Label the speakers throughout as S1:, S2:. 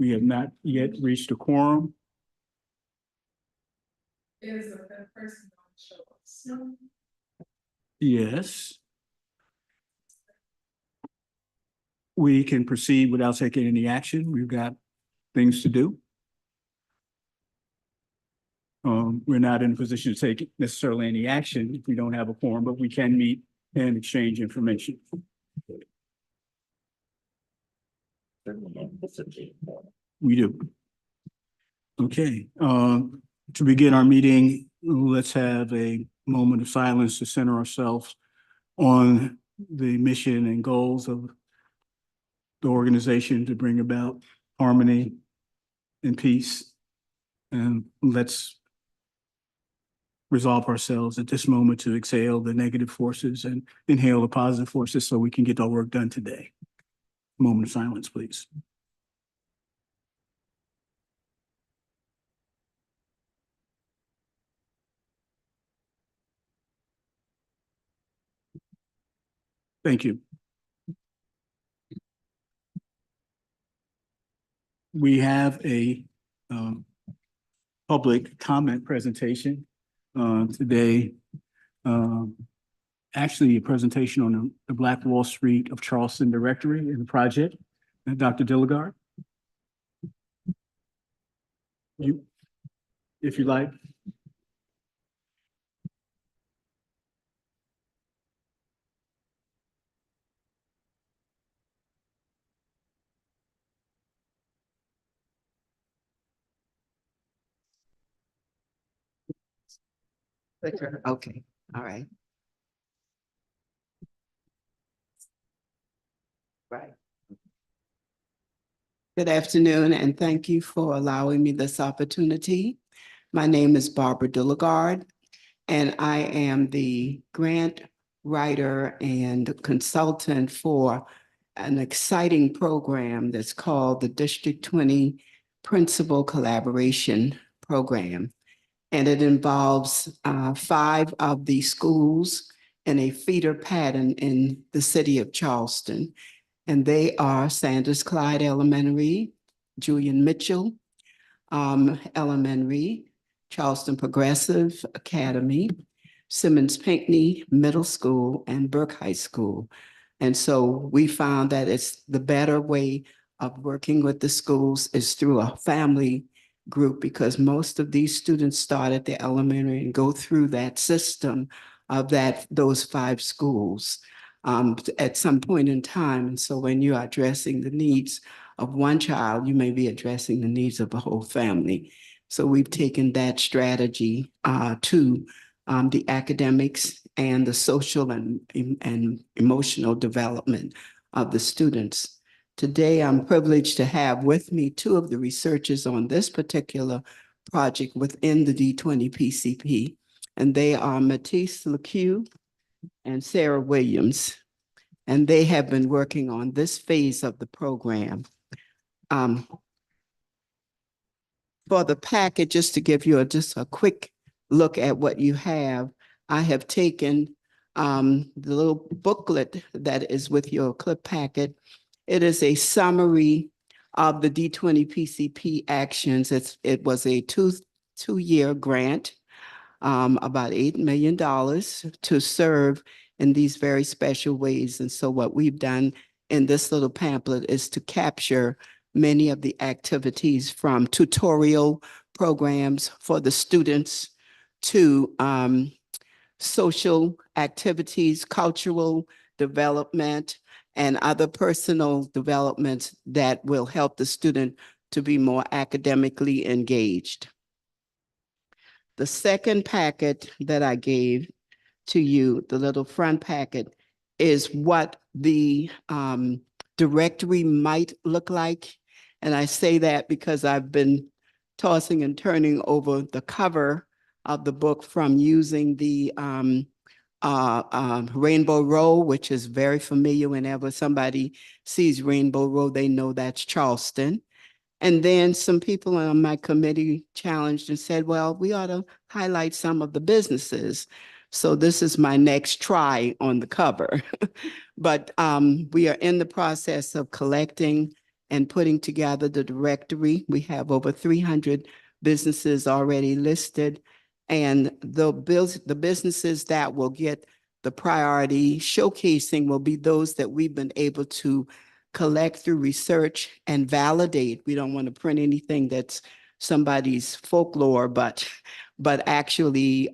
S1: We have not yet reached a quorum.
S2: Is a person on the show?
S1: Yes. We can proceed without taking any action. We've got things to do. We're not in a position to take necessarily any action if we don't have a quorum, but we can meet and exchange information. We do. Okay, to begin our meeting, let's have a moment of silence to center ourselves on the mission and goals of the organization to bring about harmony and peace. And let's resolve ourselves at this moment to exhale the negative forces and inhale the positive forces so we can get our work done today. Moment of silence, please. Thank you. We have a public comment presentation today. Actually, a presentation on the Black Wall Street of Charleston Directory and the project. Dr. Dilligard. You, if you like.
S3: Okay, all right. Right. Good afternoon, and thank you for allowing me this opportunity. My name is Barbara Dilligard, and I am the grant writer and consultant for an exciting program that's called the District 20 Principal Collaboration Program. And it involves 5 of the schools in a feeder pattern in the city of Charleston. And they are Sanders Clyde Elementary, Julian Mitchell Elementary, Charleston Progressive Academy, Simmons Pinckney Middle School, and Burke High School. And so we found that it's the better way of working with the schools is through a family group, because most of these students start at the elementary and go through that system of those 5 schools at some point in time. And so when you are addressing the needs of one child, you may be addressing the needs of a whole family. So we've taken that strategy to the academics and the social and emotional development of the students. Today, I'm privileged to have with me 2 of the researchers on this particular project within the D20 PCP, and they are Matisse LeCue and Sarah Williams, and they have been working on this phase of the program. For the packet, just to give you just a quick look at what you have, I have taken the little booklet that is with your clip packet. It is a summary of the D20 PCP actions. It was a two-year grant, about $8 million to serve in these very special ways. And so what we've done in this little pamphlet is to capture many of the activities, from tutorial programs for the students to social activities, cultural development, and other personal developments that will help the student to be more academically engaged. The second packet that I gave to you, the little front packet, is what the directory might look like. And I say that because I've been tossing and turning over the cover of the book from using the Rainbow Row, which is very familiar. Whenever somebody sees Rainbow Row, they know that's Charleston. And then some people on my committee challenged and said, well, we ought to highlight some of the businesses. So this is my next try on the cover. But we are in the process of collecting and putting together the directory. We have over 300 businesses already listed. And the businesses that will get the priority showcasing will be those that we've been able to collect through research and validate. We don't want to print anything that's somebody's folklore, but actually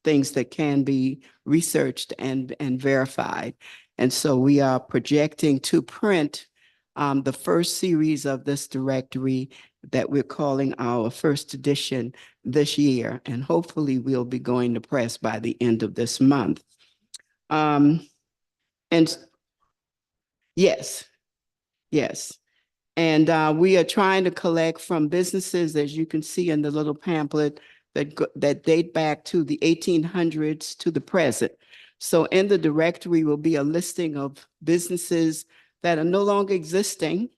S3: things that can be researched and verified. And so we are projecting to print the first series of this directory that we're calling our first edition this year. And hopefully we'll be going to press by the end of this month. And yes, yes. And we are trying to collect from businesses, as you can see in the little pamphlet, that date back to the 1800s to the present. So in the directory will be a listing of businesses that are no longer existing,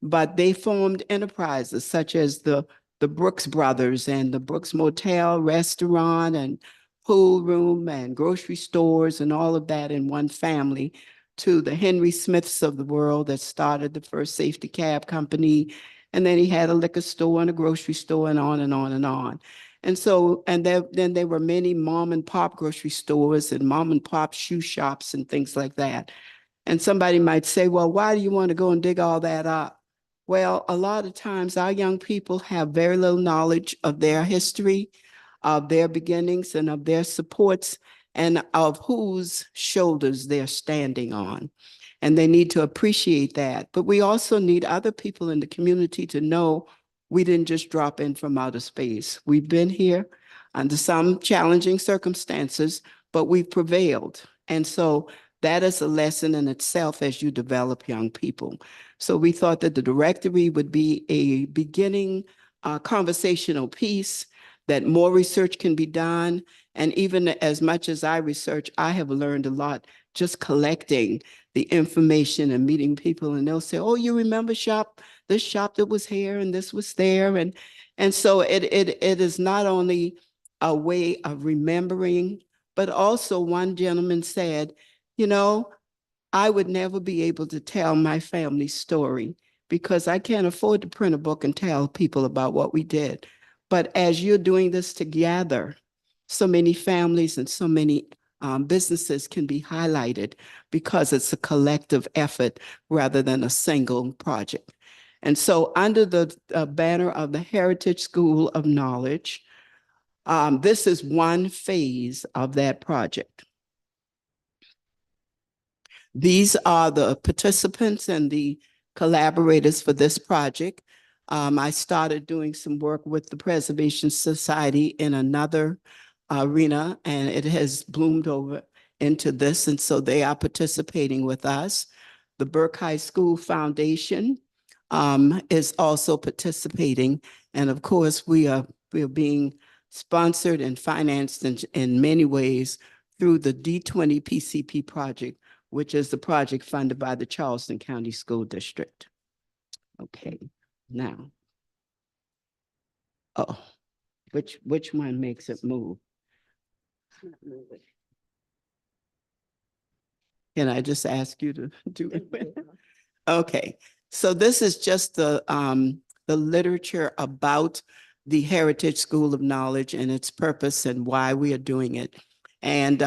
S3: but they formed enterprises such as the Brooks Brothers and the Brooks Motel, restaurant, and pool room and grocery stores and all of that in one family, to the Henry Smiths of the world that started the first safety cab company. And then he had a liquor store and a grocery store and on and on and on. And so, and then there were many mom and pop grocery stores and mom and pop shoe shops and things like that. And somebody might say, well, why do you want to go and dig all that up? Well, a lot of times our young people have very little knowledge of their history, of their beginnings, and of their supports, and of whose shoulders they're standing on. And they need to appreciate that. But we also need other people in the community to know we didn't just drop in from outer space. We've been here under some challenging circumstances, but we've prevailed. And so that is a lesson in itself as you develop young people. So we thought that the directory would be a beginning conversational piece, that more research can be done. And even as much as I research, I have learned a lot just collecting the information and meeting people. And they'll say, oh, you remember this shop that was here and this was there. And so it is not only a way of remembering, but also one gentleman said, you know, I would never be able to tell my family's story because I can't afford to print a book and tell people about what we did. But as you're doing this together, so many families and so many businesses can be highlighted because it's a collective effort rather than a single project. And so under the banner of the Heritage School of Knowledge, this is one phase of that project. These are the participants and the collaborators for this project. I started doing some work with the Preservation Society in another arena, and it has bloomed over into this, and so they are participating with us. The Burke High School Foundation is also participating, and of course, we are being sponsored and financed in many ways through the D20 PCP project, which is the project funded by the Charleston County School District. Okay, now. Oh, which one makes it move? Can I just ask you to do it? Okay, so this is just the literature about the Heritage School of Knowledge and its purpose and why we are doing it. And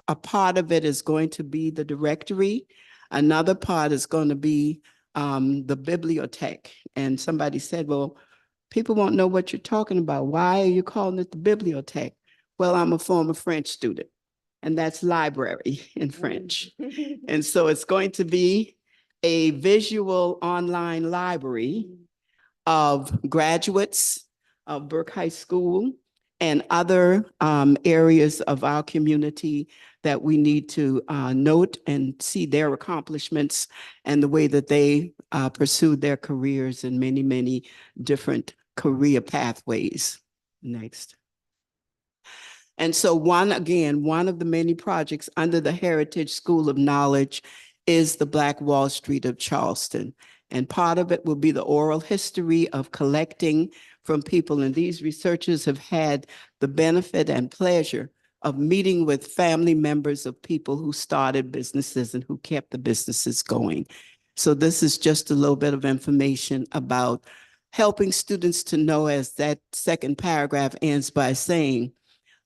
S3: a part of it is going to be the directory. Another part is going to be the bibliothèque. And somebody said, well, people won't know what you're talking about. Why are you calling it the bibliothèque? Well, I'm a former French student, and that's library in French. And so it's going to be a visual online library of graduates of Burke High School and other areas of our community that we need to note and see their accomplishments and the way that they pursued their careers in many, many different career pathways. Next. And so one of the many projects under the Heritage School of Knowledge is the Black Wall Street of Charleston. And part of it will be the oral history of collecting from people. And these researchers have had the benefit and pleasure of meeting with family members of people who started businesses and who kept the businesses going. So this is just a little bit of information about helping students to know, as that second paragraph ends by saying,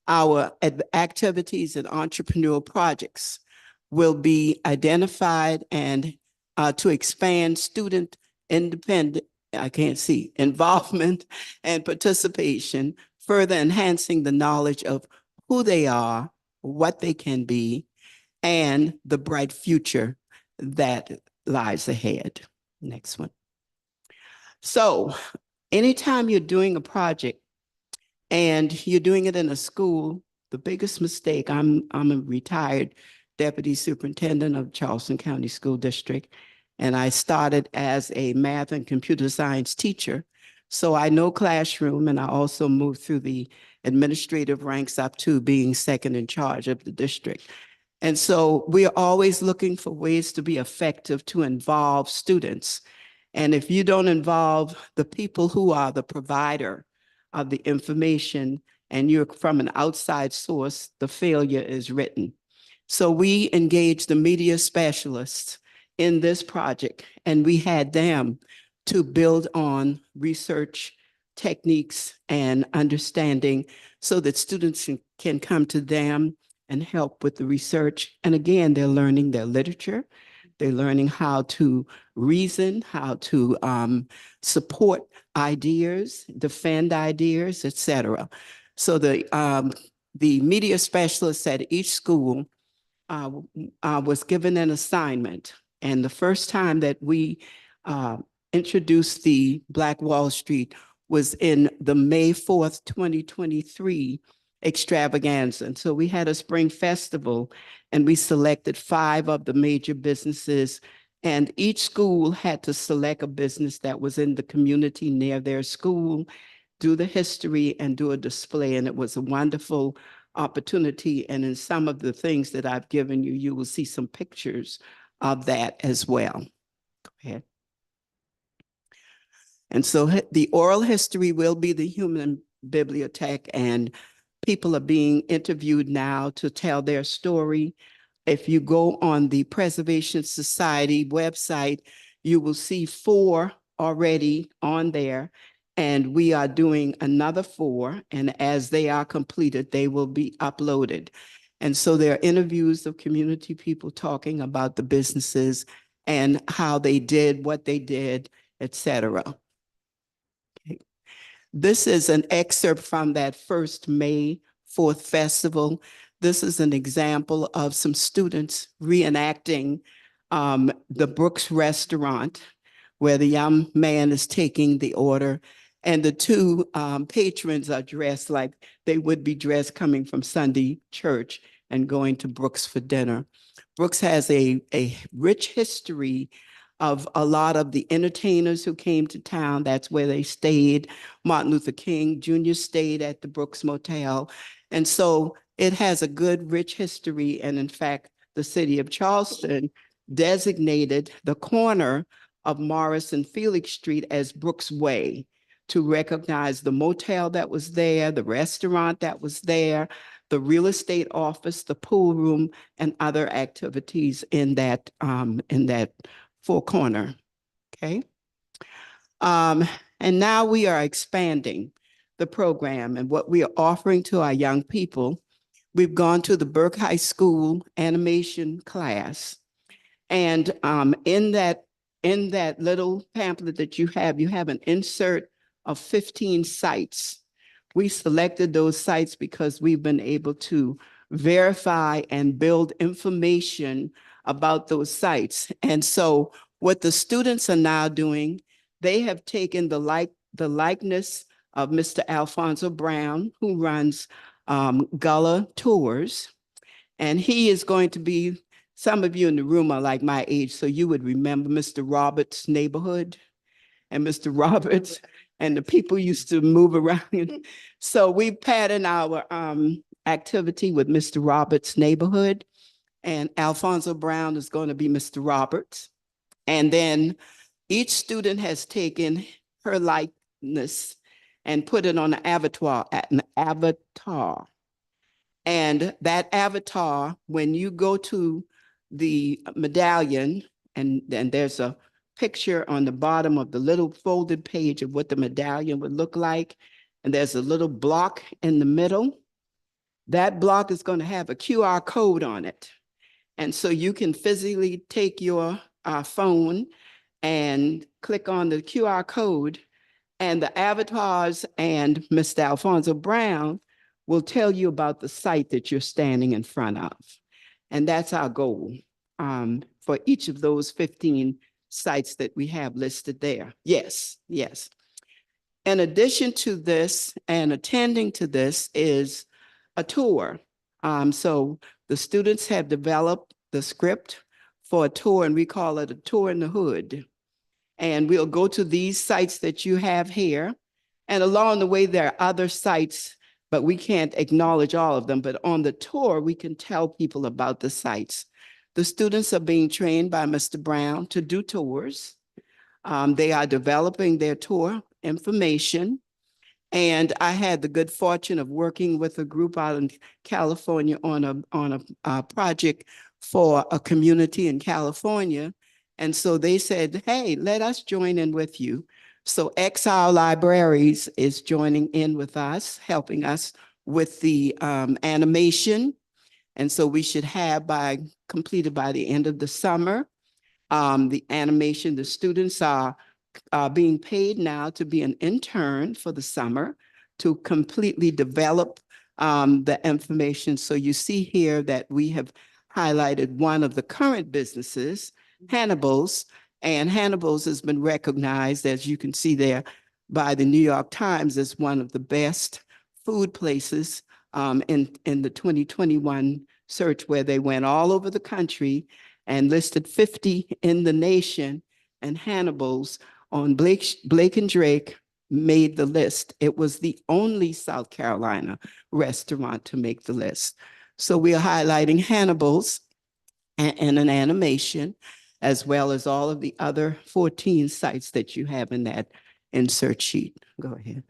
S3: our activities and entrepreneurial projects will be identified and to expand student independent, I can't see, involvement and participation, further enhancing the knowledge of who they are, what they can be, and the bright future that lies ahead. Next one. So anytime you're doing a project and you're doing it in a school, the biggest mistake, I'm a retired deputy superintendent of Charleston County School District, and I started as a math and computer science teacher. So I know classroom, and I also moved through the administrative ranks up to being second in charge of the district. And so we are always looking for ways to be effective to involve students. And if you don't involve the people who are the provider of the information and you're from an outside source, the failure is written. So we engaged the media specialists in this project, and we had them to build on research techniques and understanding so that students can come to them and help with the research. And again, they're learning their literature. They're learning how to reason, how to support ideas, defend ideas, et cetera. So the media specialists at each school was given an assignment. And the first time that we introduced the Black Wall Street was in the May 4th, 2023 extravaganza. And so we had a spring festival, and we selected 5 of the major businesses, and each school had to select a business that was in the community near their school, do the history, and do a display. And it was a wonderful opportunity. And in some of the things that I've given you, you will see some pictures of that as well. Go ahead. And so the oral history will be the human bibliothèque, and people are being interviewed now to tell their story. If you go on the Preservation Society website, you will see 4 already on there, and we are doing another 4, and as they are completed, they will be uploaded. And so there are interviews of community people talking about the businesses and how they did what they did, et cetera. Okay. This is an excerpt from that first May 4th festival. This is an example of some students reenacting the Brooks restaurant, where the young man is taking the order, and the 2 patrons are dressed like they would be dressed coming from Sunday church and going to Brooks for dinner. Brooks has a rich history of a lot of the entertainers who came to town. That's where they stayed. Martin Luther King Jr. stayed at the Brooks Motel. And so it has a good, rich history. And in fact, the city of Charleston designated the corner of Morris and Felix Street as Brooks Way to recognize the motel that was there, the restaurant that was there, the real estate office, the pool room, and other activities in that four corner. Okay. And now we are expanding the program and what we are offering to our young people. We've gone to the Burke High School animation class. And in that little pamphlet that you have an insert of 15 sites. We selected those sites because we've been able to verify and build information about those sites. And so what the students are now doing, they have taken the likeness of Mr. Alfonso Brown, who runs Gullah Tours. And he is going to be, some of you in the room are like my age, so you would remember Mr. Roberts' neighborhood and Mr. Roberts, and the people used to move around. So we patterned our activity with Mr. Roberts' neighborhood, and Alfonso Brown is going to be Mr. Roberts. And then each student has taken her likeness and put it on an avatar. And that avatar, when you go to the medallion and there's a picture on the bottom of the little folded page of what the medallion would look like. And there's a little block in the middle. That block is going to have a QR code on it. And so you can physically take your phone and click on the QR code, and the avatars and Mr. Alfonso Brown will tell you about the site that you're standing in front of. And that's our goal for each of those 15 sites that we have listed there. Yes, yes. In addition to this and attending to this is a tour. So the students have developed the script for a tour, and we call it a tour in the hood. And we'll go to these sites that you have here. And along the way, there are other sites, but we can't acknowledge all of them. But on the tour, we can tell people about the sites. The students are being trained by Mr. Brown to do tours. They are developing their tour information. And I had the good fortune of working with a group out in California on a project for a community in California. And so they said, hey, let us join in with you. So XR Libraries is joining in with us, helping us with the animation. And so we should have completed by the end of the summer. The animation, the students are being paid now to be an intern for the summer to completely develop the information. So you see here that we have highlighted one of the current businesses, Hannibal's, and Hannibal's has been recognized, as you can see there, by the New York Times as one of the best food places in the 2021 search, where they went all over the country and listed 50 in the nation, and Hannibal's on Blake and Drake made the list. It was the only South Carolina restaurant to make the list. So we are highlighting Hannibal's and an animation, as well as all of the other 14 sites that you have in that insert sheet. Go ahead.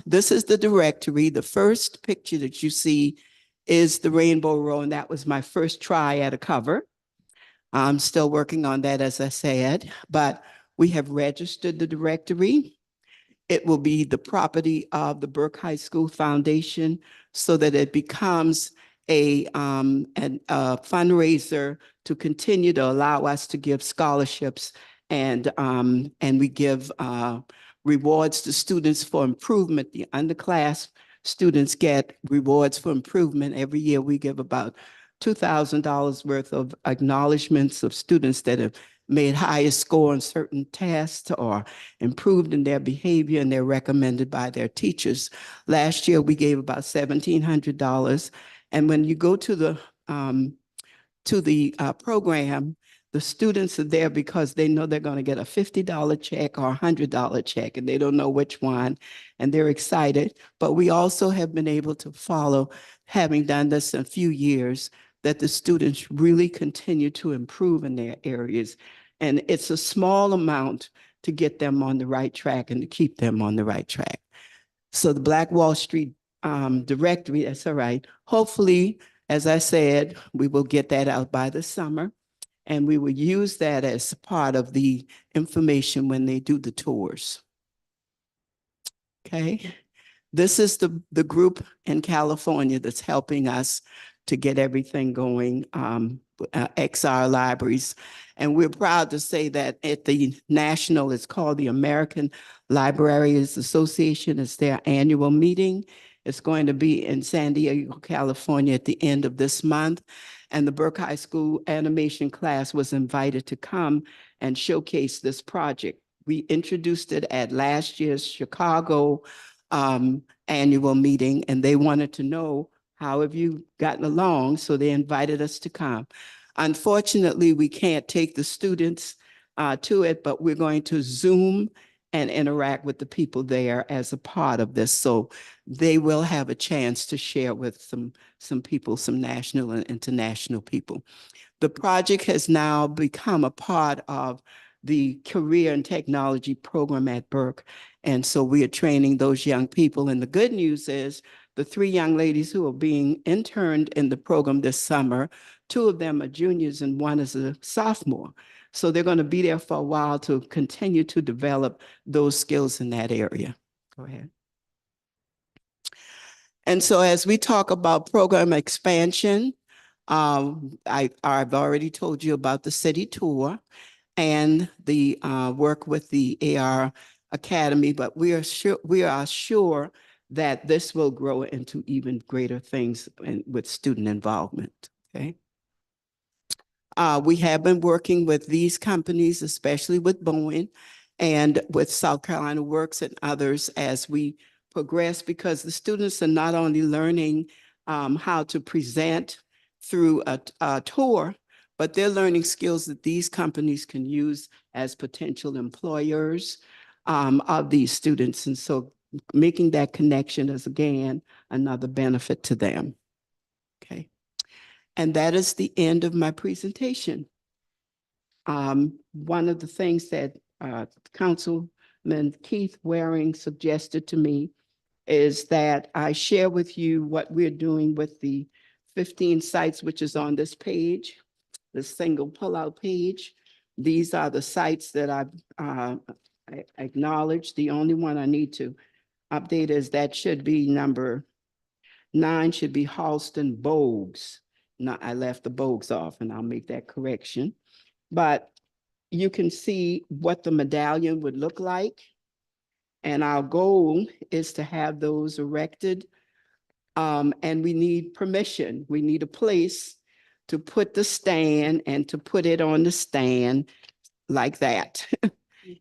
S3: This is the directory. The first picture that you see is the Rainbow Row, and that was my first try at a cover. I'm still working on that, as I said, but we have registered the directory. It will be the property of the Burke High School Foundation so that it becomes a fundraiser to continue to allow us to give scholarships, and we give rewards to students for improvement. The underclass students get rewards for improvement. Every year we give about $2,000 worth of acknowledgements of students that have made highest score on certain tests or improved in their behavior, and they're recommended by their teachers. Last year, we gave about $1,700. And when you go to the program, the students are there because they know they're going to get a $50 check or a $100 check, and they don't know which one, and they're excited. But we also have been able to follow, having done this in a few years, that the students really continue to improve in their areas. And it's a small amount to get them on the right track and to keep them on the right track. So the Black Wall Street directory, that's all right. Hopefully, as I said, we will get that out by the summer, and we will use that as part of the information when they do the tours. Okay. This is the group in California that's helping us to get everything going, XR Libraries. And we're proud to say that at the national, it's called the American Libraries Association. It's their annual meeting. It's going to be in San Diego, California at the end of this month. And the Burke High School animation class was invited to come and showcase this project. We introduced it at last year's Chicago annual meeting, and they wanted to know, how have you gotten along? So they invited us to come. Unfortunately, we can't take the students to it, but we're going to Zoom and interact with the people there as a part of this. So they will have a chance to share with some people, some national and international people. The project has now become a part of the career and technology program at Burke. And so we are training those young people. And the good news is the the 3 young ladies who are being interned in the program this summer, 2 of them are juniors and 1 is a sophomore. So they're going to be there for a while to continue to develop those skills in that area. Go ahead. And so as we talk about program expansion, I've already told you about the city tour and the work with the AR Academy, but we are sure that this will grow into even greater things with student involvement, okay? We have been working with these companies, especially with Boeing and with South Carolina Works and others as we progress, because the students are not only learning how to present through a tour, but they're learning skills that these companies can use as potential employers of these students. And so making that connection is, again, another benefit to them. Okay. And that is the end of my presentation. One of the things that Councilman Keith Waring suggested to me is that I share with you what we're doing with the 15 sites, which is on this page, the single pullout page. These are the sites that I've acknowledged. The only one I need to update is that should be number 9, should be Halston Bogues. No, I left the Bogues off, and I'll make that correction. But you can see what the medallion would look like. And our goal is to have those erected. And we need permission. We need a place to put the stand and to put it on the stand like that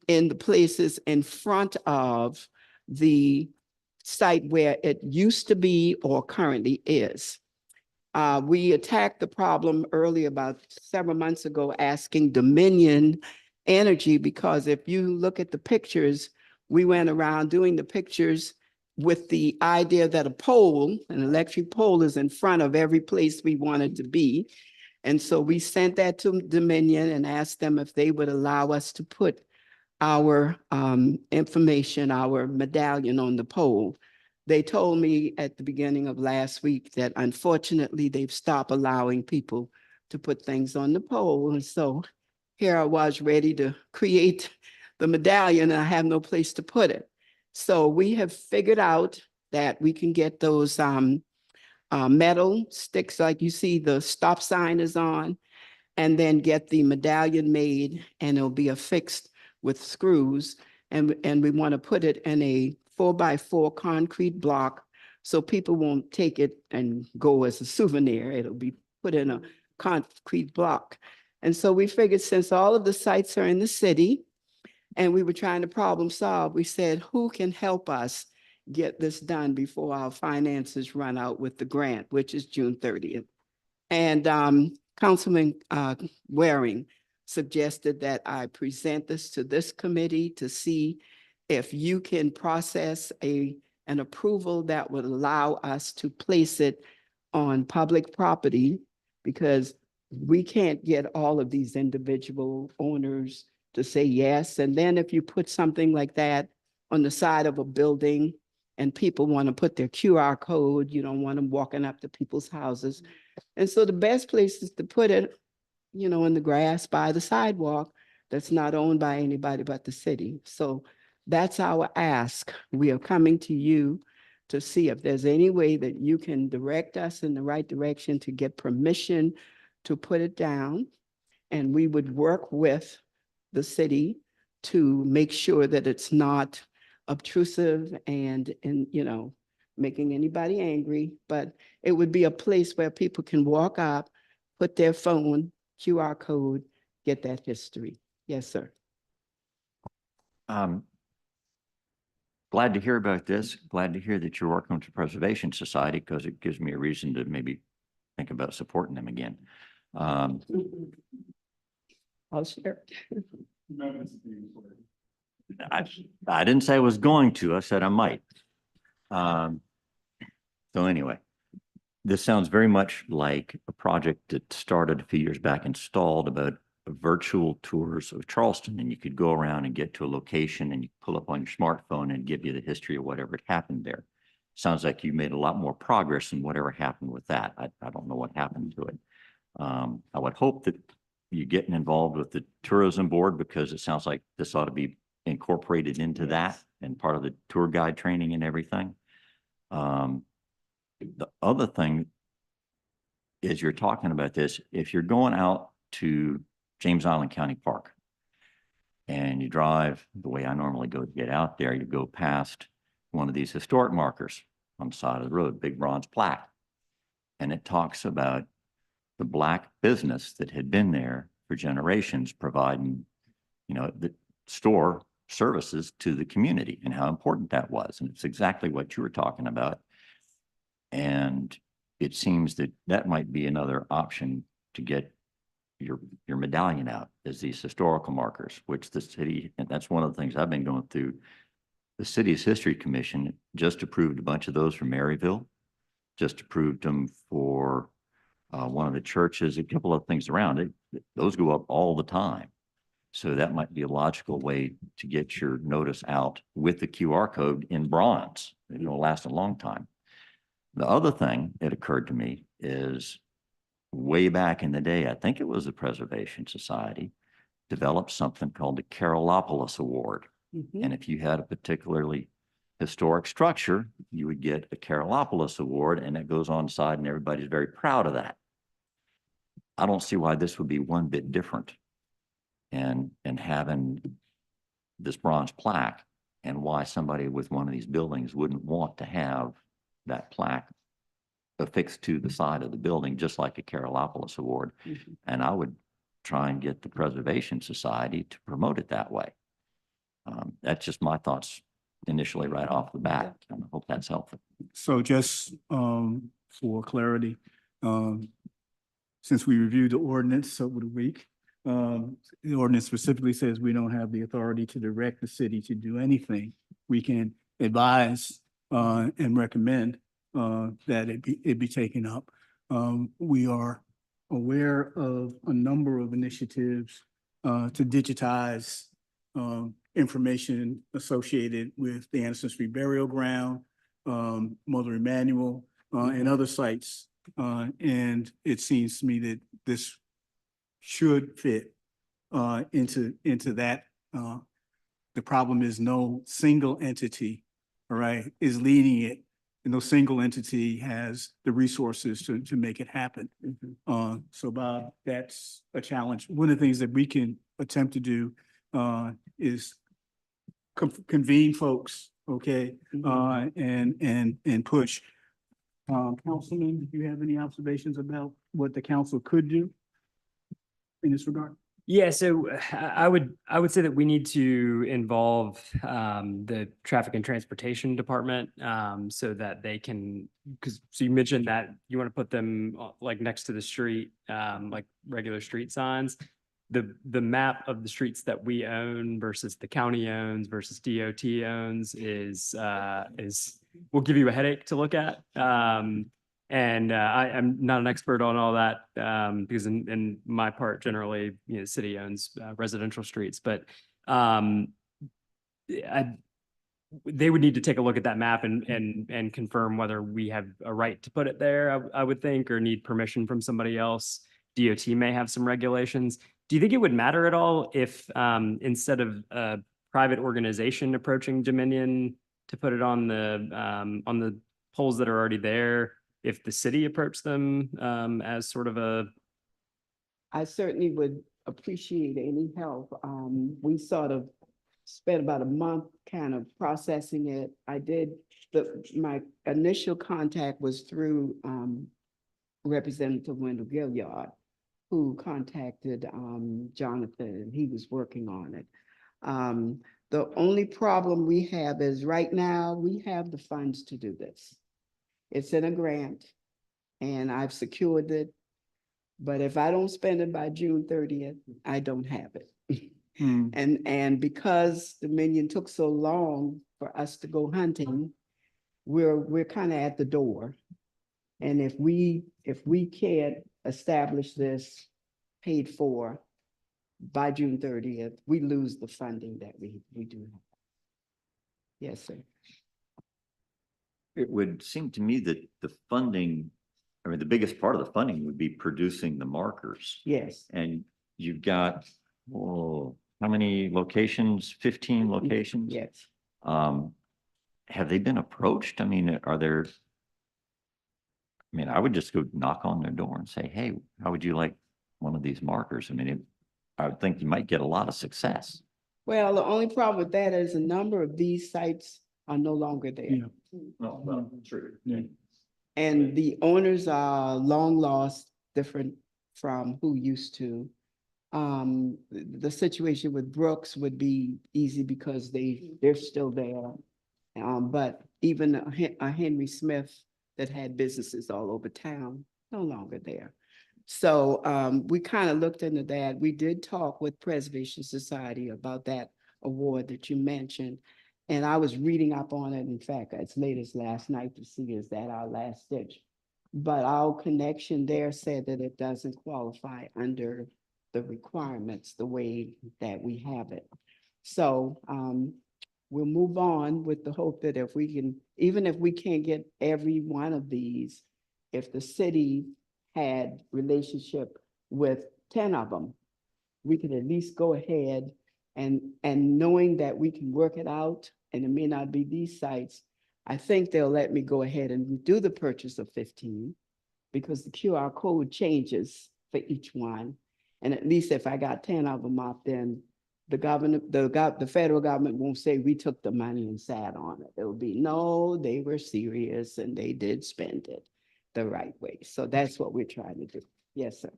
S3: in the places in front of the site where it used to be or currently is. We attacked the problem early about several months ago, asking Dominion Energy, because if you look at the pictures, we went around doing the pictures with the idea that a pole, an electric pole, is in front of every place we wanted to be. And so we sent that to Dominion and asked them if they would allow us to put our information, our medallion on the pole. They told me at the beginning of last week that unfortunately they've stopped allowing people to put things on the pole. And so here I was ready to create the medallion and I have no place to put it. So we have figured out that we can get those metal sticks like you see the stop sign is on, and then get the medallion made, and it'll be affixed with screws. And we want to put it in a 4x4 concrete block so people won't take it and go as a souvenir. It'll be put in a concrete block. And so we figured, since all of the sites are in the city and we were trying to problem solve, we said, who can help us get this done before our finances run out with the grant, which is June 30th. And Councilman Waring suggested that I present this to this committee to see if you can process an approval that would allow us to place it on public property, because we can't get all of these individual owners to say yes. And then if you put something like that on the side of a building and people want to put their QR code, you don't want them walking up to people's houses. And so the best place is to put it, you know, in the grass by the sidewalk that's not owned by anybody but the city. So that's our ask. We are coming to you to see if there's any way that you can direct us in the right direction to get permission to put it down. And we would work with the city to make sure that it's not obtrusive and you know, making anybody angry, but it would be a place where people can walk up, put their phone, QR code, get that history. Yes, sir.
S4: Glad to hear about this. Glad to hear that you're working with the Preservation Society, because it gives me a reason to maybe think about supporting them again.
S3: I'll share.
S4: I didn't say I was going to, I said I might. So anyway, this sounds very much like a project that started a few years back and stalled, about virtual tours of Charleston, and you could go around and get to a location and you pull up on your smartphone and give you the history of whatever had happened there. sounds like you made a lot more progress than whatever happened with that. I don't know what happened to it. I would hope that you getting involved with the tourism board, because it sounds like this ought to be incorporated into that and part of the tour guide training and everything. The other thing is, you're talking about this, if you're going out to James Island County Park and you drive the way I normally go to get out there, you go past one of these historic markers on the side of the road, big bronze plaque. And it talks about the Black business that had been there for generations, providing, the store services to the community and how important that was. And it's exactly what you were talking about. And it seems that that might be another option to get your medallion out, is these historical markers, which the city, and that's one of the things I've been going through. The city's history commission just approved a bunch of those for Maryville, just approved them for one of the churches, a couple of things around it. Those go up all the time. So that might be a logical way to get your notice out with the QR code in bronze. It'll last a long time. The other thing that occurred to me is, way back in the day, I think it was the Preservation Society, developed something called the Carolopolis Award. And if you had a particularly historic structure, you would get a Carolopolis Award, and it goes on side, and everybody's very proud of that. I don't see why this would be one bit different, and having this bronze plaque, and why somebody with one of these buildings wouldn't want to have that plaque affixed to the side of the building, just like a Carolopolis Award. And I would try and get the Preservation Society to promote it that way. That's just my thoughts initially right off the bat. I hope that's helpful.
S1: So just for clarity, since we reviewed the ordinance over the week, the ordinance specifically says we don't have the authority to direct the city to do anything. We can advise and recommend that it be taken up. We are aware of a number of initiatives to digitize information associated with the Anderson Street Burial Ground, Mother Emanuel, and other sites. And it seems to me that this should fit into that. The problem is no single entity, all right, is leading it. And no single entity has the resources to make it happen. So Bob, that's a challenge. One of the things that we can attempt to do is convene folks, okay, and push. Councilman, do you have any observations about what the council could do in this regard?
S5: Yeah, so I would say that we need to involve the traffic and transportation department so that they can, so you mentioned that you want to put them like next to the street, like regular street signs. The map of the streets that we own versus the county owns versus DOT owns is will give you a headache to look at. And I'm not an expert on all that because in my part, generally, the city owns residential streets, but they would need to take a look at that map and confirm whether we have a right to put it there, I would think, or need permission from somebody else. DOT may have some regulations. Do you think it would matter at all if instead of a private organization approaching Dominion to put it on the poles that are already there, if the city approached them as sort of a?
S3: I certainly would appreciate any help. We sort of spent about a month kind of processing it. My initial contact was through Representative Wendell Gilliard, who contacted Jonathan, and he was working on it. The only problem we have is right now we have the funds to do this. It's in a grant and I've secured it. But if I don't spend it by June 30th, I don't have it. And because Dominion took so long for us to go hunting, we're kind of at the door. And if we can't establish this paid for by June 30th, we lose the funding that we do have. Yes, sir.
S4: it would seem to me that the funding, I mean, the biggest part of the funding would be producing the markers.
S3: Yes.
S4: And you've got, oh, how many locations? 15 locations?
S3: Yes.
S4: Have they been approached? I mean, are there? I mean, I would just go knock on their door and say, hey, how would you like one of these markers? I mean, I would think you might get a lot of success.
S3: Well, the only problem with that is a number of these sites are no longer there.
S1: Yeah.
S4: No, well, true.
S1: Yeah.
S3: And the owners are long lost, different from who used to. The situation with Brooks would be easy because they're still there. But even a Henry Smith that had businesses all over town, no longer there. So we kind of looked into that. We did talk with Preservation Society about that award that you mentioned. And I was reading up on it, in fact, as late as last night to see is that our last ditch. But our connection there said that it doesn't qualify under the requirements the way that we have it. So we'll move on with the hope that if we can, even if we can't get every one of these, if the city had relationship with 10 of them, we could at least go ahead and knowing that we can work it out, and it may not be these sites, I think they'll let me go ahead and do the purchase of 15 because the QR code changes for each one. And at least if I got 10 of them up, then the federal government won't say we took the money and sat on it. It'll be, no, they were serious and they did spend it the right way. So that's what we're trying to do. Yes, sir.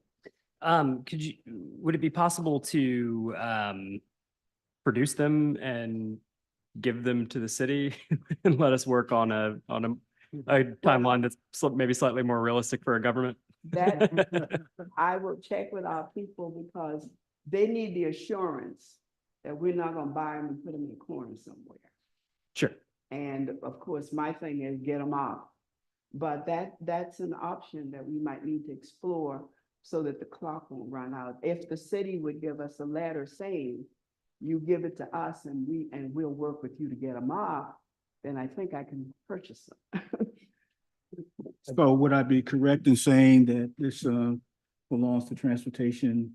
S5: Would it be possible to produce them and give them to the city and let us work on a timeline that's maybe slightly more realistic for a government?
S3: That I will check with our people because they need the assurance that we're not gonna buy them and put them in a corner somewhere.
S5: Sure.
S3: And of course, my thing is get them out. But that's an option that we might need to explore so that the clock won't run out. If the city would give us a letter saying, you give it to us and we'll work with you to get them off, then I think I can purchase them.
S1: So would I be correct in saying that this belongs to the Transportation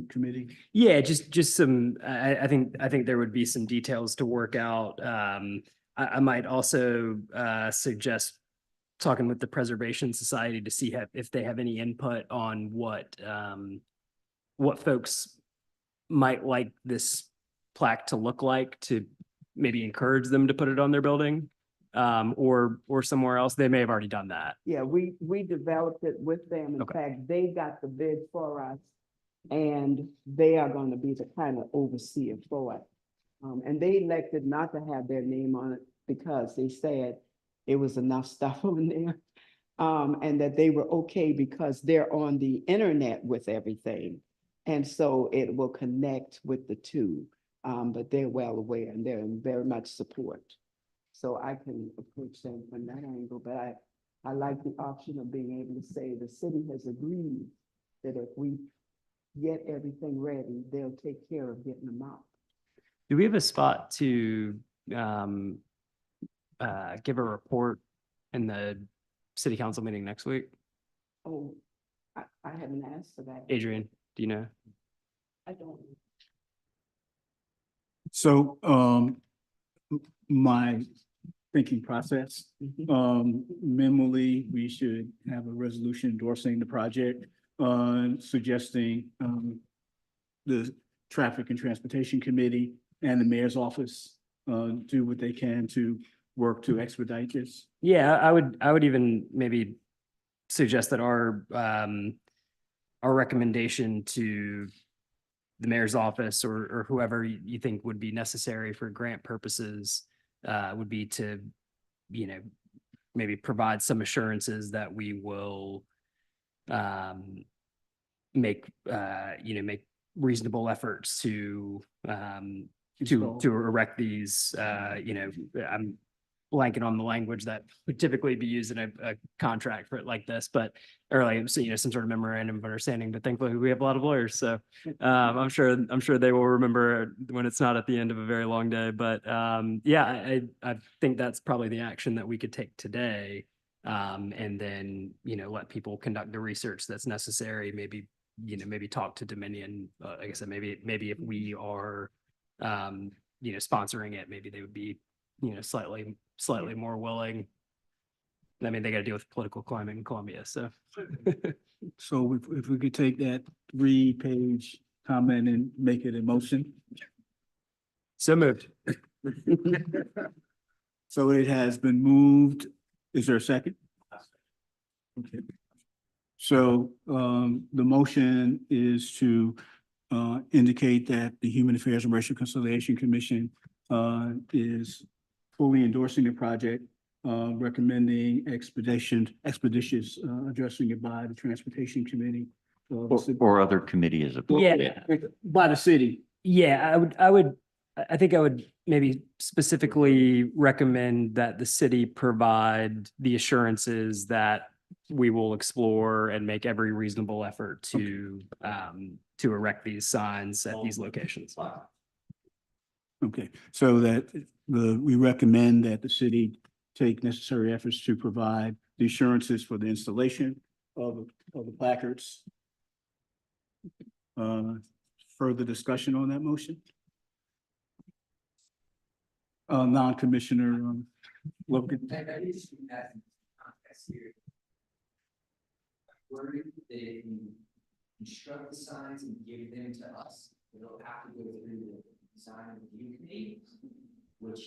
S1: Committee?
S5: Yeah, just some, I think there would be some details to work out. I might also suggest talking with the Preservation Society to see if they have any input on what folks might like this plaque to look like, to maybe encourage them to put it on their building, or somewhere else. They may have already done that.
S3: Yeah, we developed it with them. In
S5: Okay.
S3: fact, they got the bid for us and they are going to be the kind of overseer for it. And they elected not to have their name on it because they said it was enough stuff on there. And that they were okay because they're on the internet with everything. And so it will connect with the two. But they're well aware and they're in very much support. So I can approach them from that angle, but I like the option of being able to say the city has agreed that if we get everything ready, they'll take care of getting them out.
S5: Do we have a spot to give a report in the city council meeting next week?
S3: Oh, I haven't asked for that.
S5: Adrian, do you know?
S3: I don't.
S1: So my thinking process, minimally, we should have a resolution endorsing the project, suggesting the Traffic and Transportation Committee and the mayor's office do what they can to work to expedite this.
S5: Yeah, I would even maybe suggest that our recommendation to the mayor's office or whoever you think would be necessary for grant purposes would be to, maybe provide some assurances that we will make reasonable efforts to erect these, blanket on the language that would typically be used in a contract for it like this, but or like, so, some sort of memorandum of understanding, but thankfully we have a lot of lawyers. So I'm sure they will remember when it's not at the end of a very long day, but yeah, I think that's probably the action that we could take today. And then, let people conduct the research that's necessary, maybe talk to Dominion. Like I said, maybe if we are, sponsoring it, maybe they would be, slightly more willing. I mean, they got to deal with the political climate in Columbia, so.
S1: So if we could take that 3-page comment and make it a motion.
S5: So moved.
S1: So it has been moved. Is there a second? Okay. So the motion is to indicate that the Human Affairs and Racial Conciliation Commission is fully endorsing the project, recommending expeditious addressing it by the Transportation Committee.
S4: Or other committee as a.
S5: Yeah.
S1: By the city.
S5: Yeah, I think I would maybe specifically recommend that the city provide the assurances that we will explore and make every reasonable effort to erect these signs at these locations.
S1: Okay, so that we recommend that the city take necessary efforts to provide the assurances for the installation of the placards. Further discussion on that motion? Non-Commissioner Logan.
S6: Wording, they can construct the signs and give them to us. It'll have to go through the design review committee, which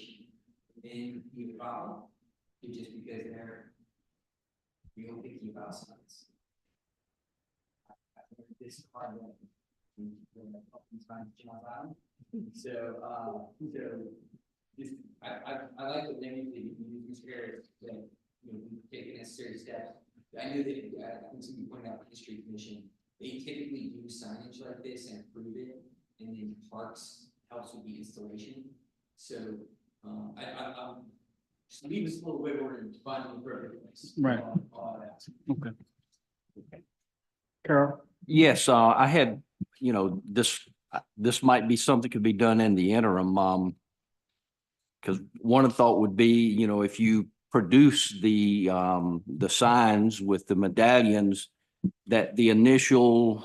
S6: then be a problem, just because they're real picky about signs. I think this part of just I like the language that you use, Mr. Harris, that we take necessary steps. I know that I think somebody pointed out the History Commission, they typically do signage like this and approve it, and then Parks helps with the installation. So I'm just leave us a little wiggle room to find the appropriate place.
S1: Right.
S6: All that.
S1: Okay. Carol?
S7: Yes, I had, this might be something could be done in the interim, because one thought would be, if you produce the signs with the medallions, that the initial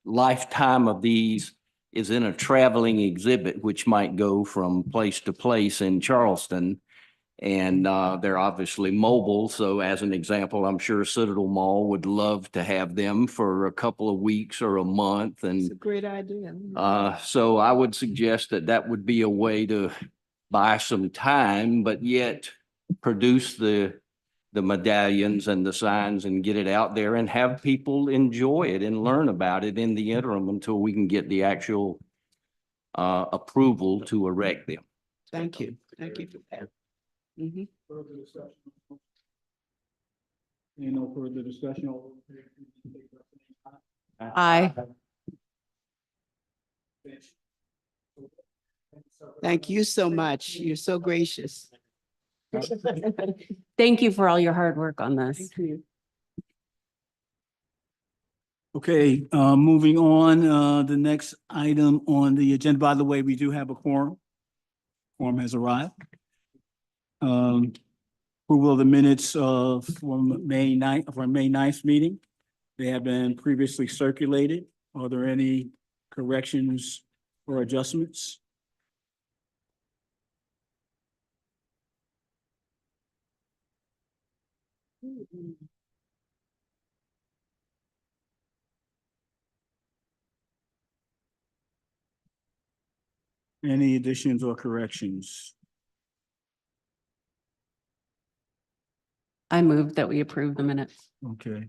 S7: lifetime of these is in a traveling exhibit, which might go from place to place in Charleston. And they're obviously mobile. So as an example, I'm sure Citadel Mall would love to have them for a couple of weeks or a month.
S3: It's a
S7: And
S3: great idea.
S7: so I would suggest that would be a way to buy some time, but yet produce the medallions and the signs and get it out there and have people enjoy it and learn about it in the interim until we can get the actual approval to erect them.
S3: Thank you. Thank you for that. Mhm.
S1: Further discussion? Any no further discussion?
S3: Aye. Thank you so much. You're so gracious.
S8: Thank you for all your hard work on this.
S3: Thank you.
S1: Okay, moving on, the next item on the agenda, by the way, we do have a quorum. Quorum has arrived. Approval of the minutes of from May 9th, of our May 9th meeting. They have been previously circulated. Are there any corrections or adjustments? Any additions or corrections?
S8: I move that we approve the minutes.
S1: Okay,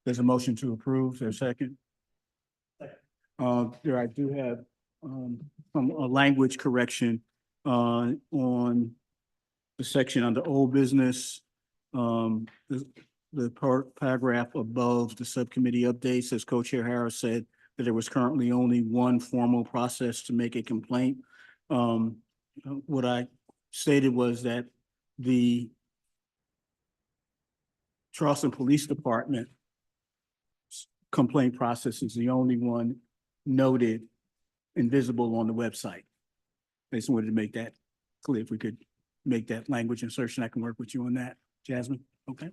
S1: there's a motion to approve. There's a second. There I do have, a language correction, on the section under old business. The paragraph above the subcommittee updates, as Co-Chair Harris said, that there was currently only one formal process to make a complaint. What I stated was that the Charleston Police Department complaint process is the only one noted and visible on the website. I just wanted to make that clear. If we could make that language insertion, I can work with you on that, Jasmine, okay?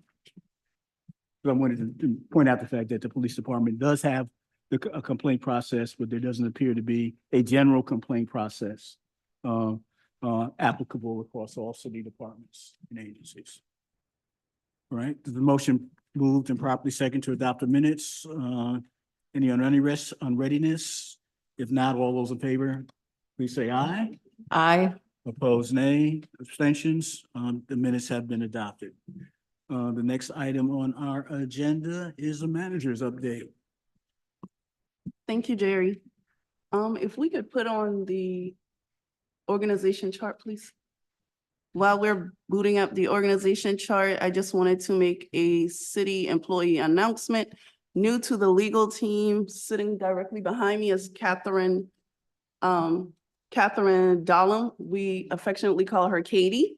S1: But I wanted to point out the fact that the police department does have a complaint process, but there doesn't appear to be a general complaint process applicable across all city departments and agencies. All right, the motion moved and properly second to adopt the minutes. Any unreadiness? If not, all those in favor, please say aye.
S8: Aye.
S1: Opposed, nay. Abstentions? The minutes have been adopted. The next item on our agenda is the manager's update.
S9: Thank you, Jerry. If we could put on the organization chart, please. While we're booting up the organization chart, I just wanted to make a city employee announcement. New to the legal team, sitting directly behind me is Catherine Dahlem. We affectionately call her Katie.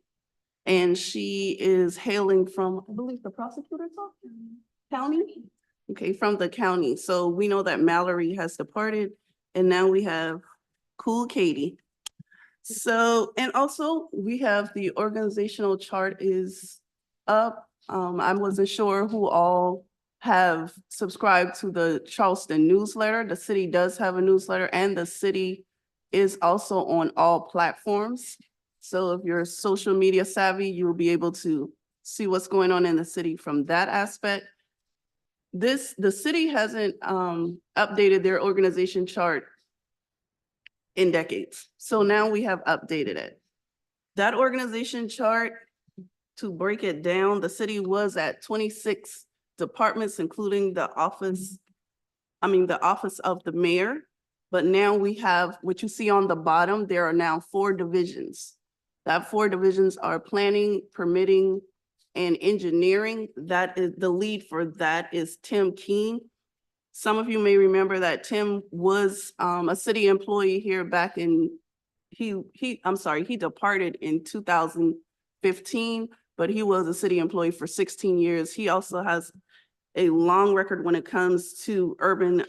S9: And she is hailing from, I believe, the prosecutor's office, county? Okay, from the county. So we know that Mallory has departed and now we have cool Katie. So, and also we have the organizational chart is up. I wasn't sure who all have subscribed to the Charleston newsletter. The city does have a newsletter and the city is also on all platforms. So if you're social media savvy, you will be able to see what's going on in the city from that aspect. The city hasn't updated their organization chart in decades. So now we have updated it. That organization chart, to break it down, the city was at 26 departments, including the office of the mayor. But now we have, what you see on the bottom, there are now 4 divisions. That 4 divisions are planning, permitting, and engineering. That is the lead for that is Tim Keene. Some of you may remember that Tim was a city employee here back in, he departed in 2015, but he was a city employee for 16 years. He also has a long record when it comes to urban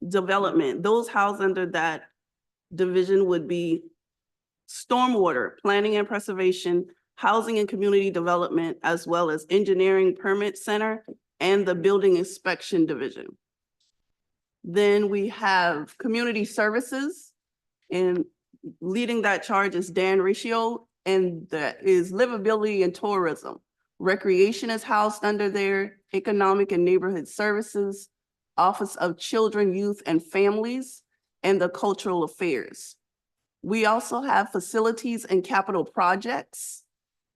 S9: development. Those housed under that division would be stormwater, planning and preservation, housing and community development, as well as engineering permit center and the building inspection division. Then we have community services, and leading that charge is Dan Riccio, and that is livability and tourism. Recreation is housed under there, economic and neighborhood services, Office of Children, Youth, and Families, and the cultural affairs. We also have facilities and capital projects,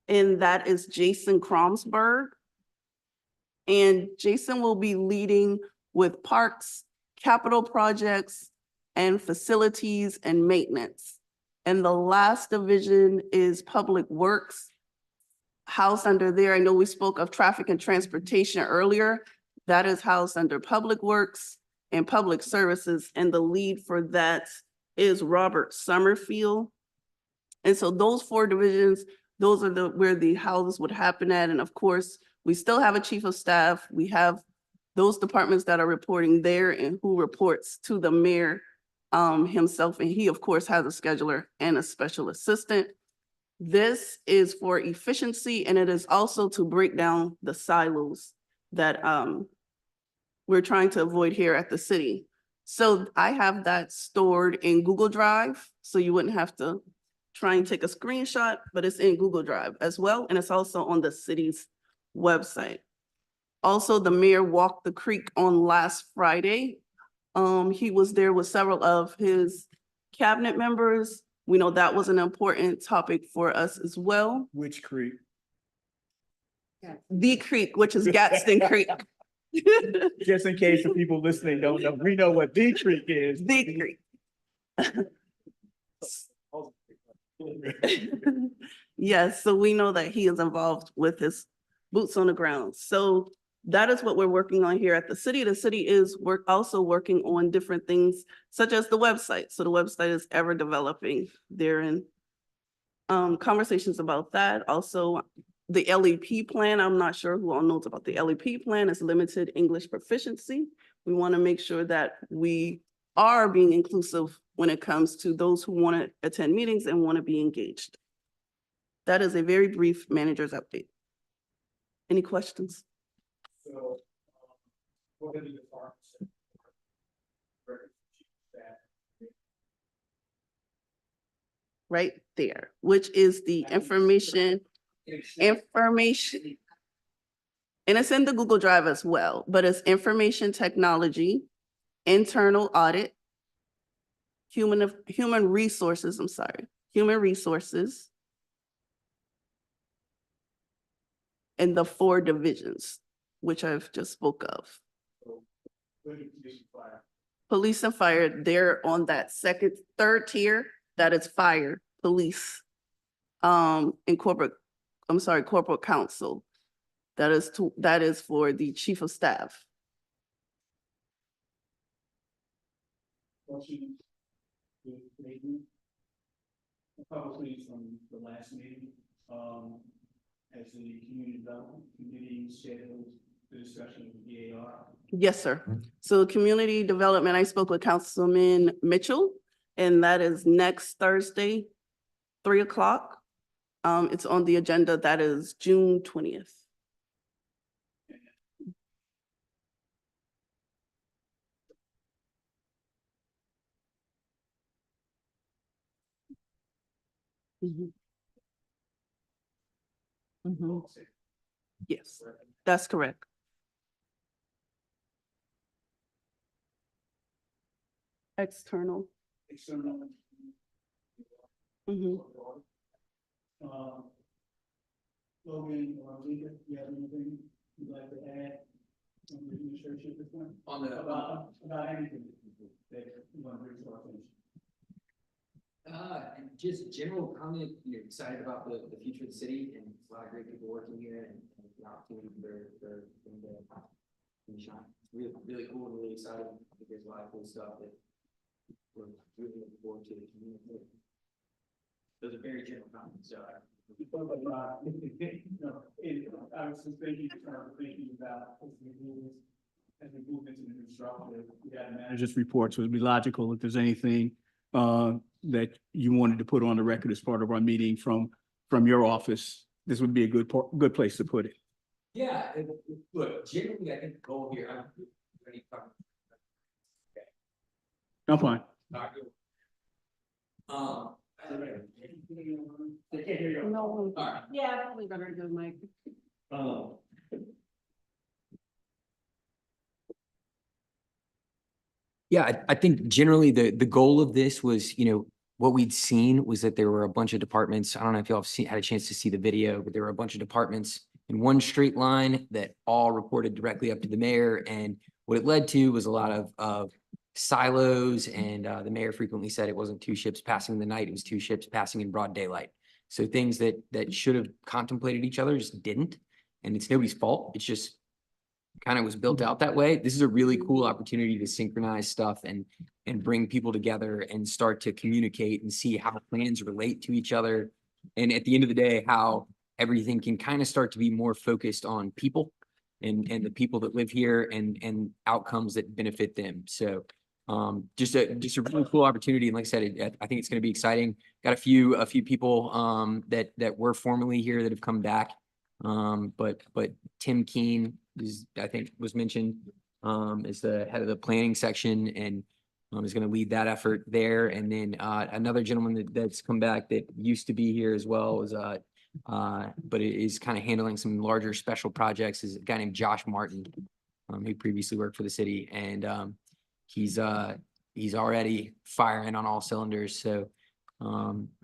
S9: and that is Jason Kromsberg. And Jason will be leading with parks, capital projects, and facilities and maintenance. And the last division is public works. Housed under there, I know we spoke of traffic and transportation earlier. That is housed under public works and public services. And the lead for that is Robert Summerfield. And so those 4 divisions, those are where the houses would happen at. And of course, we still have a chief of staff. We have those departments that are reporting there and who reports to the mayor himself. And he, of course, has a scheduler and a special assistant. This is for efficiency, and it is also to break down the silos that we're trying to avoid here at the city. So I have that stored in Google Drive, so you wouldn't have to try and take a screenshot, but it's in Google Drive as well. And it's also on the city's website. Also, the mayor walked the creek on last Friday. He was there with several of his cabinet members. We know that was an important topic for us as well.
S1: Which creek?
S9: The creek, which is Gadsden Creek.
S1: Just in case the people listening don't know, we know what the creek is.
S9: The creek. Yes, so we know that he is involved with his boots on the ground. So that is what we're working on here at the city. The city is also working on different things such as the website. So the website is ever developing therein. conversations about that. Also, the LEP plan, I'm not sure who all knows about the LEP plan, is limited English proficiency. We want to make sure that we are being inclusive when it comes to those who want to attend meetings and want to be engaged. That is a very brief manager's update. Any questions?
S1: So, what are the departments?
S9: Right there, which is the information. And it's in the Google Drive as well, but it's information technology, internal audit, human resources, human resources. And the 4 divisions, which I've just spoke of. Police and fire, they're on that third tier, that is fire, police, and corporate counsel. That is for the chief of staff.
S1: Probably from the last meeting, as the community development committee scheduled the discussion of the DAR.
S9: Yes, sir. So community development, I spoke with Councilman Mitchell, and that is next Thursday, 3 o'clock. It's on the agenda. That is June 20th. Mhm. Mhm. Yes, that's correct. External. Mhm.
S1: Logan or Lisa, do you have anything you'd like to add on the administration at this point?
S6: On the,
S1: About anything that you want to bring to our attention?
S6: and just general comment, excited about the future of the city, and a lot of great people working here, and the opportunity for them to shine. It's really, really cool and really exciting. I think there's a lot of cool stuff that we're really looking forward to the community. Those are very general comments, so.
S1: I was just thinking about as we move into the new structure, we had managers' reports, so it'd be logical if there's anything that you wanted to put on the record as part of our meeting from your office. This would be a good place to put it.
S6: Yeah, look, generally, I think the goal here, I'm ready to talk.
S1: I'm fine.
S6: They can't hear you.
S8: No.
S6: All right.
S8: Yeah, probably better to go, Mike.
S10: Yeah, I think generally the goal of this was, what we'd seen was that there were a bunch of departments. I don't know if y'all have had a chance to see the video, but there were a bunch of departments in one straight line that all reported directly up to the mayor. And what it led to was a lot of silos. And the mayor frequently said it wasn't 2 ships passing in the night, it was 2 ships passing in broad daylight. So things that should have contemplated each other just didn't. And it's nobody's fault. It's just kind of was built out that way. This is a really cool opportunity to synchronize stuff and bring people together and start to communicate and see how plans relate to each other. And at the end of the day, how everything can kind of start to be more focused on people and the people that live here and outcomes that benefit them. So just a really cool opportunity. And like I said, I think it's going to be exciting. Got a few people that were formerly here that have come back. But Tim Keene I think was mentioned is the head of the planning section and is going to lead that effort there. And then another gentleman that's come back that used to be here as well was but it is kind of handling some larger special projects is a guy named Josh Martin, who previously worked for the city, and he's already firing on all cylinders. So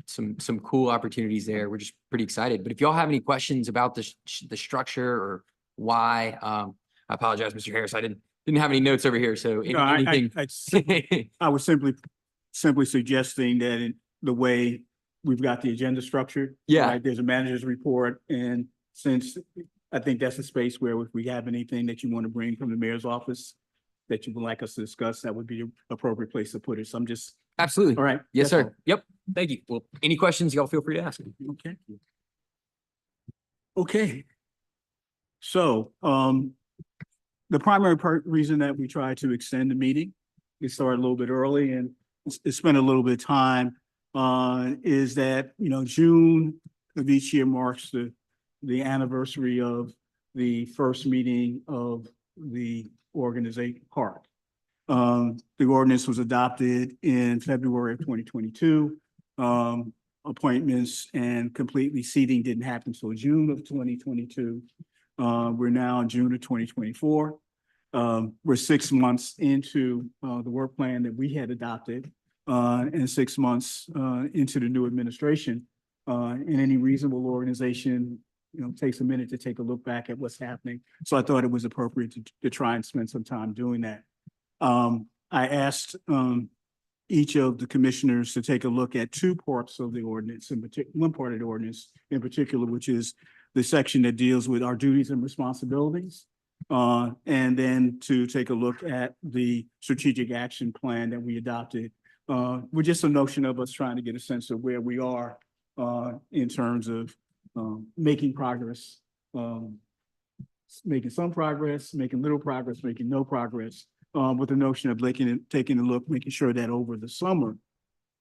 S10: some cool opportunities there. We're just pretty excited. But if y'all have any questions about the structure or why, I apologize, Mr. Harris, I didn't have any notes over here. So
S1: No,
S10: anything.
S1: I was simply suggesting that in the way we've got the agenda structured.
S10: Yeah.
S1: Right, there's a manager's report, and since I think that's a space where if we have anything that you want to bring from the mayor's office, that you would like us to discuss, that would be the appropriate place to put it. So I'm just,
S10: Absolutely.
S1: all right.
S10: Yes,
S1: that's
S10: sir. Yep. Thank you. Well, any questions, y'all feel free to ask.
S1: all. Okay. Okay. So, the primary reason that we try to extend the meeting, we started a little bit early and spent a little bit of time, is that, you know, June of each year marks the anniversary of the first meeting of the organization park. The ordinance was adopted in February of 2022. Appointments and completely seating didn't happen until June of 2022. We're now in June of 2024. We're 6 months into the work plan that we had adopted, and 6 months into the new administration. And any reasonable organization, you know, takes a minute to take a look back at what's happening. So I thought it was appropriate to try and spend some time doing that. I asked each of the commissioners to take a look at two parts of the ordinance, in particular, one part of the ordinance in particular, which is the section that deals with our duties and responsibilities. And then to take a look at the strategic action plan that we adopted, with just a notion of us trying to get a sense of where we are in terms of making progress, making some progress, making little progress, making no progress, with the notion of taking a look, making sure that over the summer,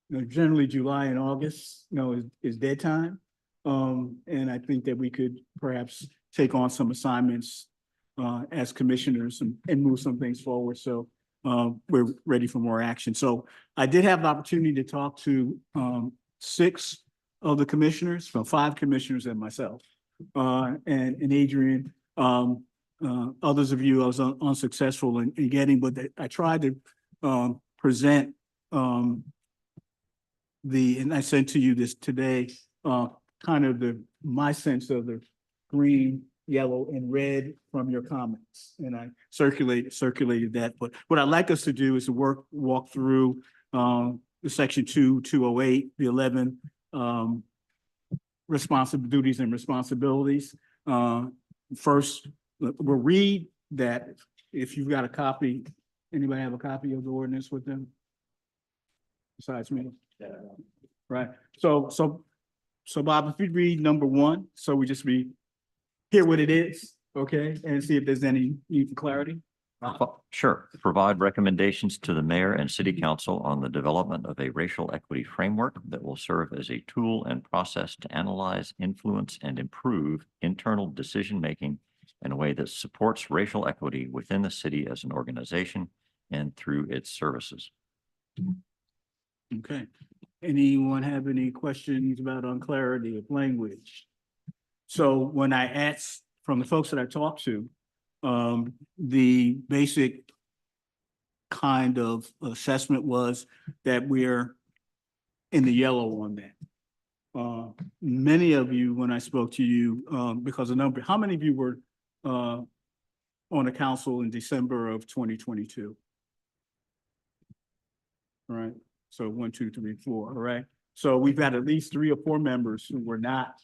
S1: you know, generally July and August, you know, is dead time. And I think that we could perhaps take on some assignments as commissioners and move some things forward. So we're ready for more action. So I did have the opportunity to talk to 6 of the commissioners, from 5 commissioners and myself, and Adrian. Others of you I was unsuccessful in getting, but I tried to present and I sent to you this today, kind of my sense of the green, yellow, and red from your comments. And I circulated that. But what I'd like us to do is to walk through the section 208, the 11 duties and responsibilities. First, we'll read that. If you've got a copy, anybody have a copy of the ordinance with them? Besides me? Right. So Bob, if you read number 1, so we just hear what it is, okay, and see if there's any need for clarity.
S4: Sure. Provide recommendations to the mayor and city council on the development of a racial equity framework that will serve as a tool and process to analyze, influence, and improve internal decision-making in a way that supports racial equity within the city as an organization and through its services.
S1: Okay. Anyone have any questions about clarity of language? So when I asked from the folks that I talked to, the basic kind of assessment was that we're in the yellow on that. Many of you, when I spoke to you, because how many of you were on the council in December of 2022? All right. So 1, 2, 3, 4. All right. So we've got at least 3 or 4 members who were not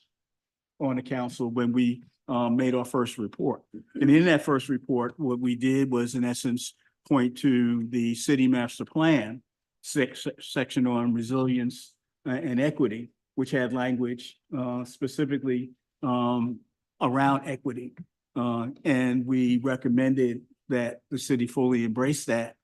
S1: on the council when we made our first report. And in that first report, what we did was, in essence, point to the city master plan section on resilience and equity, which had language specifically around equity. And we recommended that the city fully embrace that,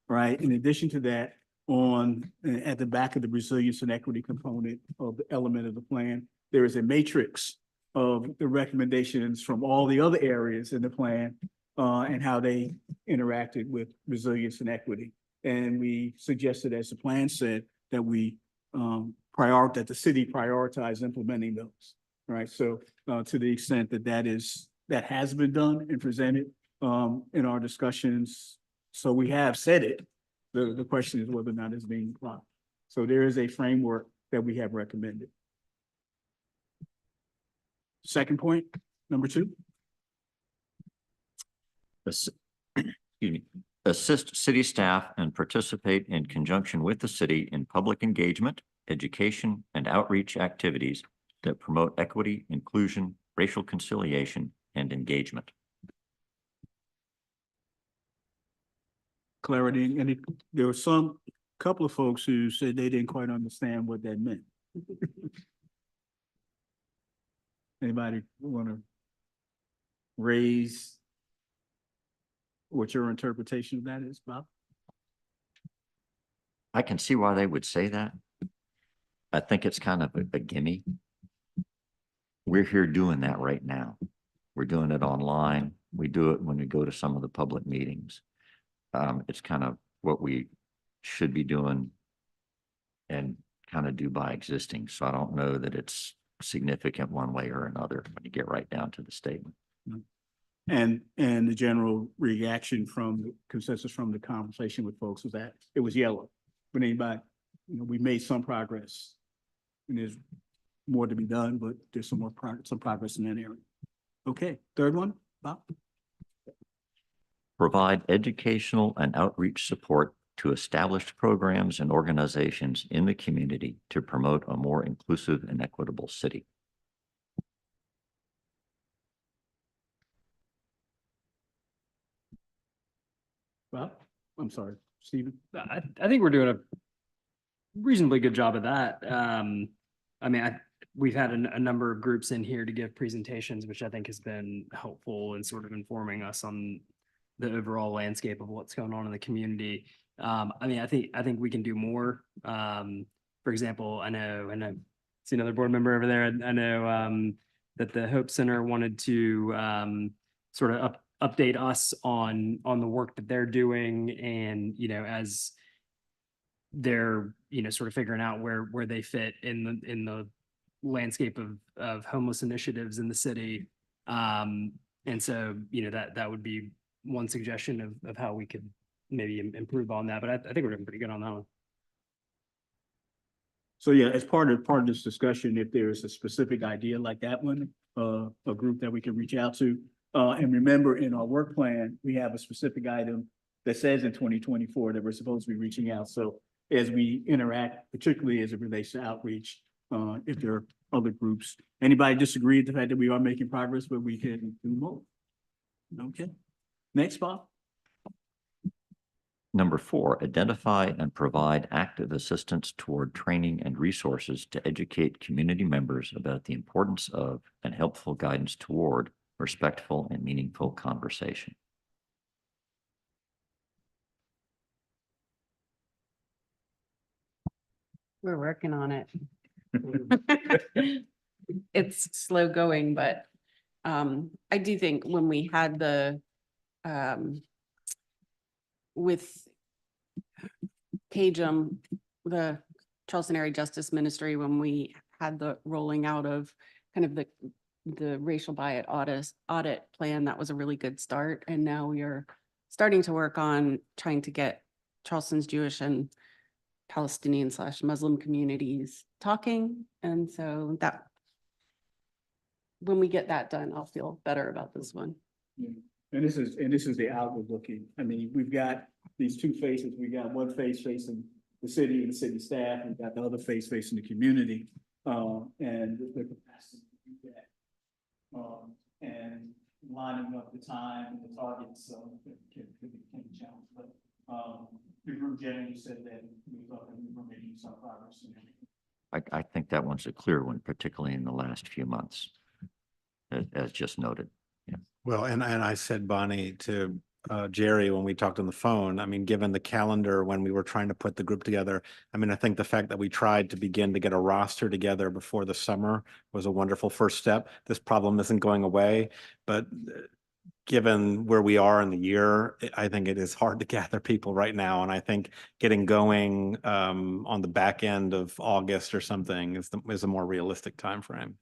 S1: right? In addition to that, at the back of the resilience and equity component of the element of the plan, there is a matrix of the recommendations from all the other areas in the plan and how they interacted with resilience and equity. And we suggested, as the plan said, that we that the city prioritize implementing those. Right. So to the extent that has been done and presented in our discussions, so we have said it. The question is whether or not it's being applied. So there is a framework that we have recommended. Second point, number 2.
S4: Excuse me. Assist city staff and participate in conjunction with the city in public engagement, education, and outreach activities that promote equity, inclusion, racial conciliation, and engagement.
S1: clarity? And there were couple of folks who said they didn't quite understand what that meant. Anybody want to raise what your interpretation of that is, Bob?
S4: I can see why they would say that. I think it's kind of a gimme. We're here doing that right now. We're doing it online. We do it when we go to some of the public meetings. It's kind of what we should be doing and kind of do by existing. So I don't know that it's significant one way or another when you get right down to the statement.
S1: And the general reaction from the consensus from the conversation with folks was that it was yellow. But anybody, we made some progress. And there's more to be done, but there's some progress in that area. Okay, third one, Bob?
S4: Provide educational and outreach support to established programs and organizations in the community to promote a more inclusive and equitable city.
S1: Bob? I'm sorry, Stephen?
S5: I think we're doing a reasonably good job of that. I mean, we've had a number of groups in here to give presentations, which I think has been helpful in sort of informing us on the overall landscape of what's going on in the community. I mean, I think we can do more. For example, I see another board member over there. I know that the Hope Center wanted to sort of update us on the work that they're doing, and as they're sort of figuring out where they fit in the landscape of homeless initiatives in the city. And so that would be one suggestion of how we could maybe improve on that, but I think we're doing pretty good on that one.
S1: So yeah, as part of this discussion, if there is a specific idea like that one, a group that we can reach out to. And remember, in our work plan, we have a specific item that says in 2024 that we're supposed to be reaching out. So as we interact, particularly as it relates to outreach, if there are other groups, anybody disagree with the fact that we are making progress, but we can do more? Okay. Next, Bob.
S4: Number 4, identify and provide active assistance toward training and resources to educate community members about the importance of and helpful guidance toward respectful and meaningful conversation.
S8: We're working on it. It's slow going, but I do think when we had with CAJM, the Charleston Area Justice Ministry, when we had the rolling out of kind of the racial bias audit plan, that was a really good start. And now we are starting to work on trying to get Charleston's Jewish and Palestinian/Muslim communities talking. And so that when we get that done, I'll feel better about this one.
S1: Yeah. And this is the outward looking. I mean, we've got these two faces. We got one face facing the city and the city staff. We've got the other face facing the community. And the capacity to do that. And lining up the time and the targets can challenge. But the group generally said that we thought that we were making some progress.
S4: I think that one's a clear one, particularly in the last few months, as just noted. Yeah.
S11: Well, and I said, Bonnie, to Jerry, when we talked on the phone, I mean, given the calendar, when we were trying to put the group together, I mean, I think the fact that we tried to begin to get a roster together before the summer was a wonderful first step. This problem isn't going away, but given where we are in the year, I think it is hard to gather people right now. And I think getting going on the back end of August or something is a more realistic timeframe.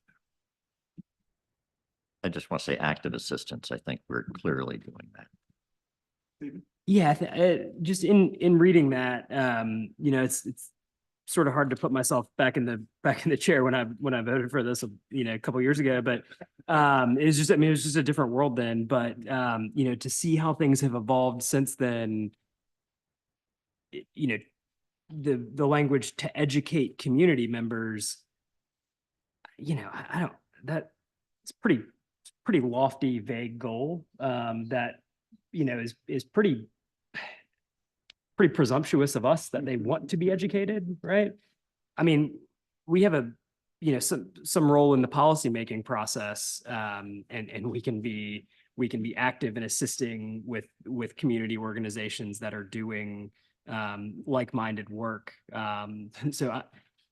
S4: I just want to say active assistance. I think we're clearly doing that.
S5: Yeah, just in reading that, it's sort of hard to put myself back in the chair when I voted for this, a couple years ago. But it's just, I mean, it was just a different world then. But to see how things have evolved since then, the language to educate community members, it's pretty lofty, vague goal that is pretty pretty presumptuous of us that they want to be educated, right? I mean, we have some role in the policymaking process, and we can be active in assisting with community organizations that are doing like-minded work. So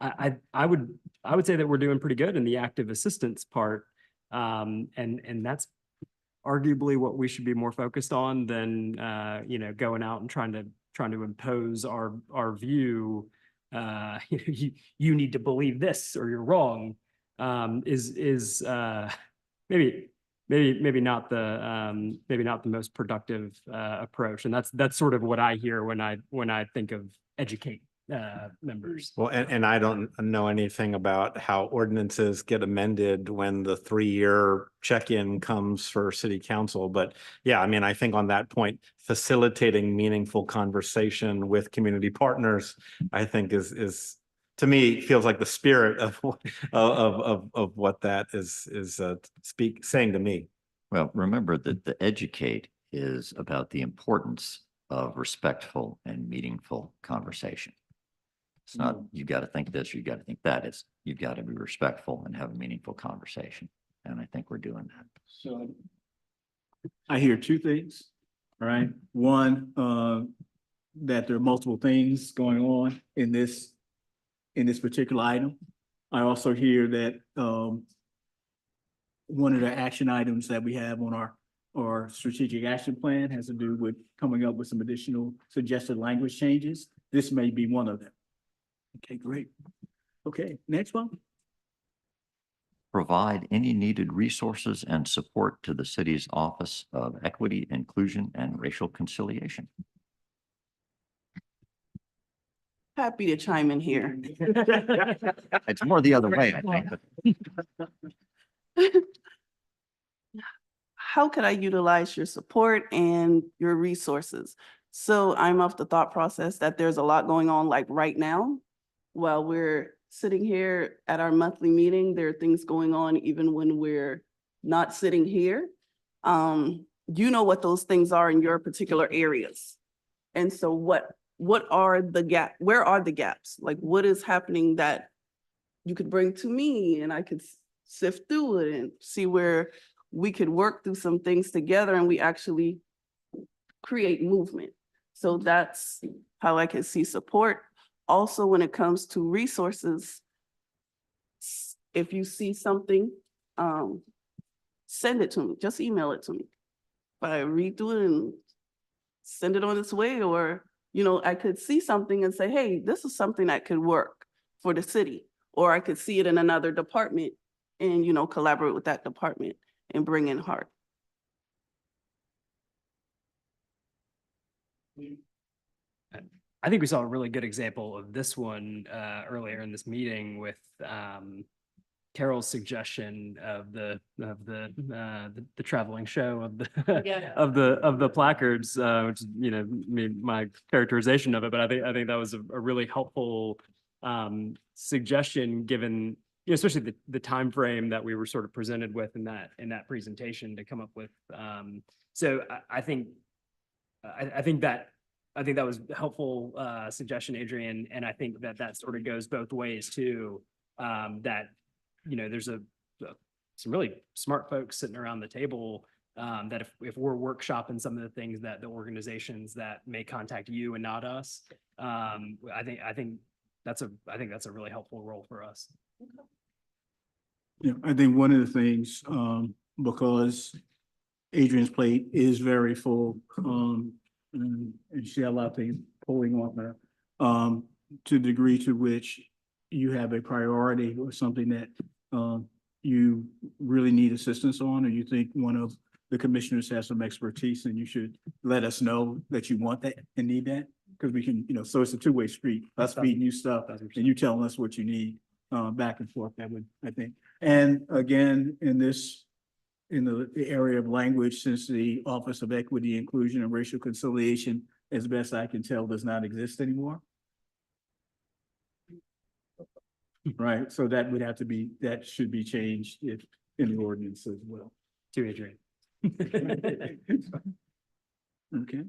S5: I would say that we're doing pretty good in the active assistance part. And that's arguably what we should be more focused on than, going out and trying to impose our view. You need to believe this or you're wrong, is maybe not the most productive approach. And that's sort of what I hear when I think of educate members.
S11: Well, and I don't know anything about how ordinances get amended when the 3-year check-in comes for city council. But yeah, I mean, I think on that point, facilitating meaningful conversation with community partners, I think is to me, feels like the spirit of what that is saying to me.
S4: Well, remember that the educate is about the importance of respectful and meaningful conversation. It's not, you got to think this, you got to think that. It's, you've got to be respectful and have a meaningful conversation. And I think we're doing that.
S1: So I hear two things, all right? One, that there are multiple things going on in this particular item. I also hear that one of the action items that we have on our strategic action plan has to do with coming up with some additional suggested language changes. This may be one of them. Okay, great. Okay, next one.
S4: Provide any needed resources and support to the city's Office of Equity, Inclusion, and Racial Conciliation.
S9: Happy to chime in here.
S4: It's more the other way, I think. But
S9: How could I utilize your support and your resources? So I'm of the thought process that there's a lot going on like right now. While we're sitting here at our monthly meeting, there are things going on even when we're not sitting here. You know what those things are in your particular areas. And so what are the gap? Where are the gaps? Like what is happening that you could bring to me and I could sift through it and see where we could work through some things together and we actually create movement. So that's how I can see support. Also, when it comes to resources, if you see something, send it to me, just email it to me. If I read through it and send it on its way, or, I could see something and say, hey, this is something that could work for the city, or I could see it in another department and, collaborate with that department and bring in heart.
S5: I think we saw a really good example of this one earlier in this meeting with Carol's suggestion of the traveling show of the
S9: Yeah.
S5: of the placards, which is my characterization of it. But I think that was a really helpful suggestion, given especially the time frame that we were sort of presented with in that presentation to come up with. So I think that was a helpful suggestion, Adrian, and I think that sort of goes both ways too. That there's some really smart folks sitting around the table that if we're workshopping some of the things that the organizations that may contact you and not us, I think that's a really helpful role for us.
S1: Yeah, I think one of the things, because Adrian's plate is very full, and she had a lot of things pulling on her, to the degree to which you have a priority or something that you really need assistance on, or you think one of the commissioners has some expertise, and you should let us know that you want that and need that, because we can, so it's a two-way street. Us feeding you stuff and you telling us what you need, back and forth. That would, I think. And again, in the area of language, since the Office of Equity, Inclusion, and Racial Conciliation, as best I can tell, does not exist anymore. Right, so that should be changed in the ordinance as well.
S5: To Adrian.
S1: Okay.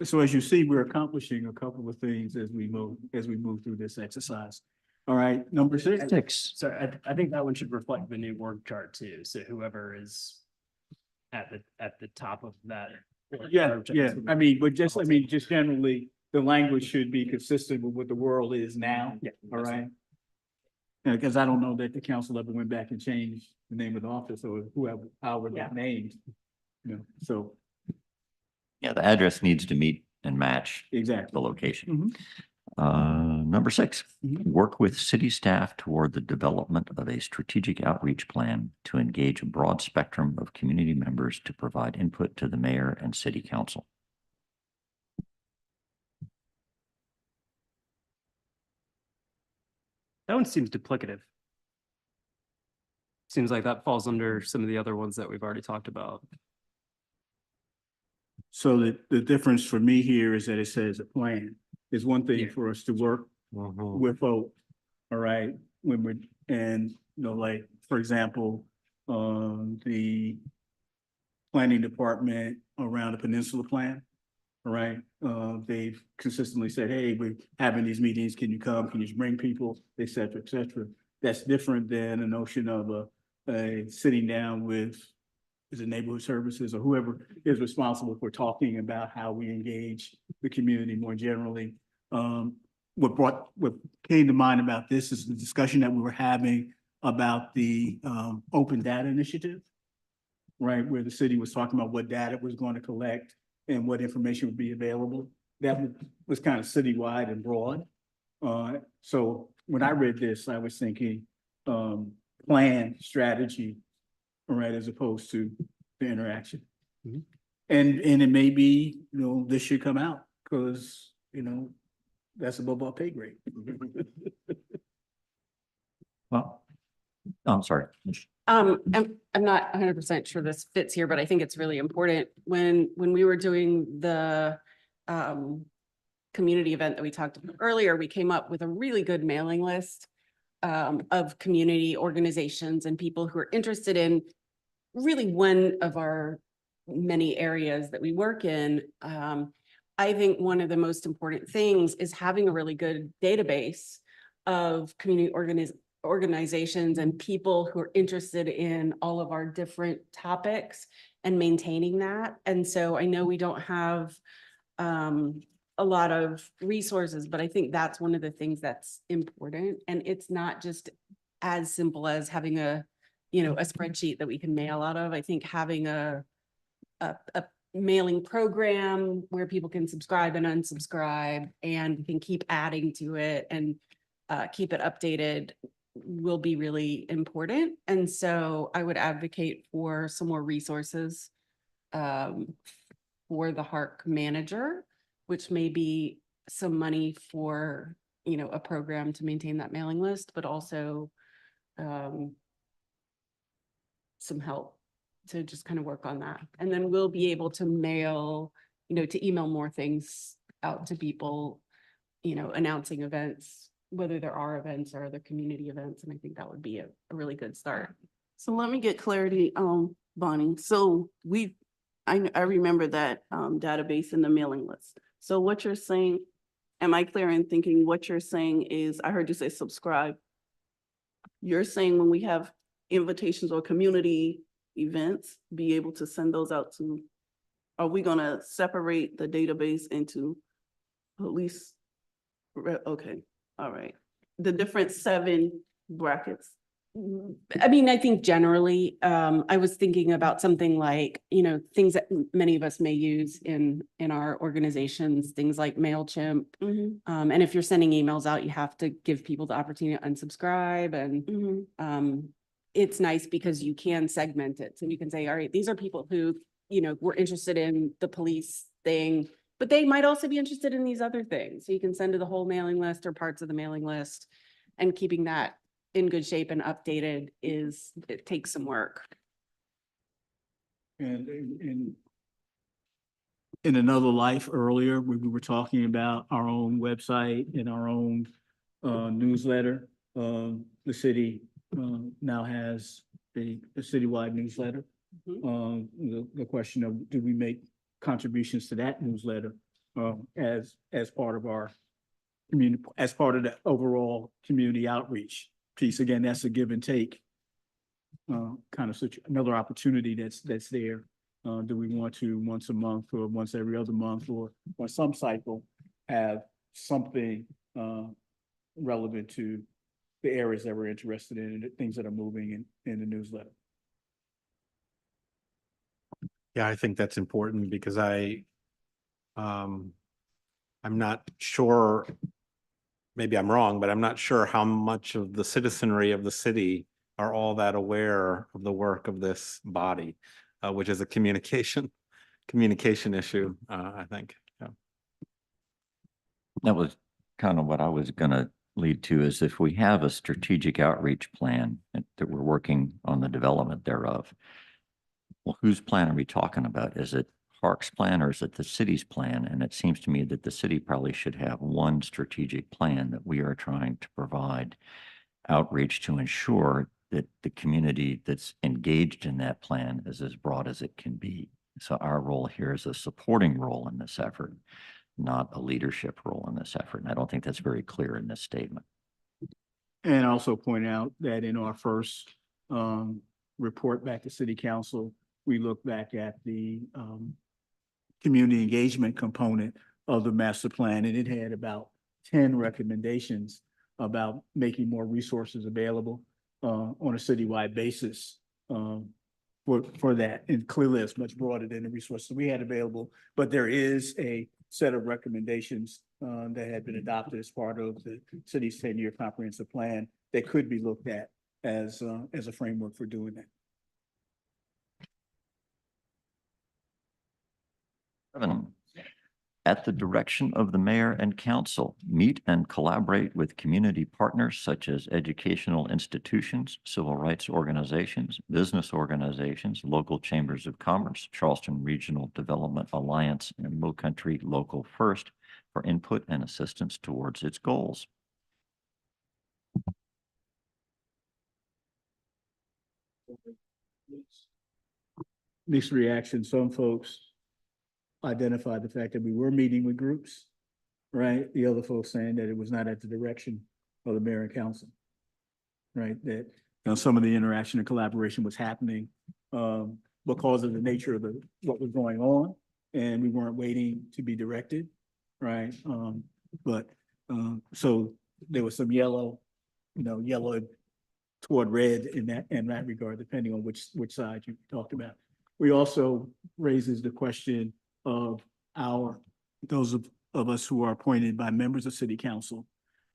S1: So as you see, we're accomplishing a couple of things as we move through this exercise. All right, number six.
S4: Six.
S5: So I think that one should reflect the new org chart too. So whoever is at the top of that. org
S1: Yeah,
S5: chart
S1: yeah.
S5: should-
S1: I mean, but just generally, the language should be consistent with what the world is now.
S5: Yeah.
S1: All right. Because I don't know that the council ever went back and changed the name of the office or whoever, however
S5: Yeah.
S1: that named. You know, so
S4: Yeah, the address needs to meet and match
S1: exactly.
S4: the location.
S1: Mhm.
S4: Number six,
S1: Mhm.
S4: work with city staff toward the development of a strategic outreach plan to engage a broad spectrum of community members to provide input to the mayor and city council.
S5: That one seems duplicative. Seems like that falls under some of the other ones that we've already talked about.
S1: So the difference for me here is that it says a plan. It's one thing
S5: Yeah.
S1: for us to work with folk, all right, when we're, and, you know, like, for example, the planning department around the peninsula plan, all right? They've consistently said, hey, we're having these meetings, can you come, can you bring people, et cetera, et cetera. That's different than a notion of a sitting down with, is it neighborhood services or whoever is responsible for talking about how we engage the community more generally. What came to mind about this is the discussion that we were having about the open data initiative, right? Where the city was talking about what data it was going to collect and what information would be available. That was kind of citywide and broad. So when I read this, I was thinking plan, strategy, right, as opposed to the interaction.
S5: Mhm.
S1: And it may be, you know, this should come out because, you know, that's above our pay grade.
S4: Well, I'm sorry.
S8: I'm not 100% sure this fits here, but I think it's really important. When we were doing the community event that we talked about earlier, we came up with a really good mailing list of community organizations and people who are interested in really one of our many areas that we work in. I think one of the most important things is having a really good database of community organizations and people who are interested in all of our different topics and maintaining that. And so I know we don't have a lot of resources, but I think that's one of the things that's important. And it's not just as simple as having a spreadsheet that we can mail out of. I think having a mailing program where people can subscribe and unsubscribe and can keep adding to it and keep it updated will be really important. And so I would advocate for some more resources for the HARC manager, which may be some money for, a program to maintain that mailing list, but also some help to just kind of work on that. And then we'll be able to mail, to email more things out to people, announcing events, whether there are events or other community events. And I think that would be a really good start.
S9: So let me get clarity, Bonnie. So I remember that database in the mailing list. So what you're saying, am I clear in thinking what you're saying is, I heard you say subscribe. You're saying when we have invitations or community events, be able to send those out to, are we gonna separate the database into police? Okay, all right. The different 7 brackets.
S8: I mean, I think generally, I was thinking about something like, things that many of us may use in our organizations, things like MailChimp. And if you're sending emails out, you have to give people the opportunity to unsubscribe. And it's nice because you can segment it. So you can say, all right, these are people who, were interested in the police thing, but they might also be interested in these other things. So you can send to the whole mailing list or parts of the mailing list, and keeping that in good shape and updated it takes some work.
S1: And in another life earlier, we were talking about our own website and our own newsletter. The city now has a citywide newsletter. The question of, do we make contributions to that newsletter? as part of our community, as part of the overall community outreach piece. Again, that's a give and take. Kind of such another opportunity that's there. Do we want to once a month or once every other month or some cycle have something relevant to the areas that we're interested in and the things that are moving in the newsletter?
S11: Yeah, I think that's important because I'm not sure, maybe I'm wrong, but I'm not sure how much of the citizenry of the city are all that aware of the work of this body, which is a communication issue, I think. Yeah.
S4: That was kind of what I was gonna lead to, is if we have a strategic outreach plan that we're working on the development thereof, well, whose plan are we talking about? Is it Parks plan or is it the city's plan? And it seems to me that the city probably should have one strategic plan that we are trying to provide outreach to ensure that the community that's engaged in that plan is as broad as it can be. So our role here is a supporting role in this effort, not a leadership role in this effort. And I don't think that's very clear in this statement.
S1: And also point out that in our first report back to City Council, we look back at the community engagement component of the master plan, and it had about 10 recommendations about making more resources available on a citywide basis for that. And clearly it's much broader than the resources we had available, but there is a set of recommendations that had been adopted as part of the city's 10-year comprehensive plan that could be looked at as a framework for doing that.
S4: At the direction of the mayor and council, meet and collaborate with community partners such as educational institutions, civil rights organizations, business organizations, local chambers of commerce, Charleston Regional Development Alliance, and Lowcountry Local First for input and assistance towards its goals.
S1: Mixed reaction. Some folks identified the fact that we were meeting with groups, right? The other folks saying that it was not at the direction of the mayor and council, right? That some of the interaction and collaboration was happening because of the nature of what was going on, and we weren't waiting to be directed, right? So there was some yellow toward red in that regard, depending on which side you talked about. We also raises the question of those of us who are appointed by members of city council,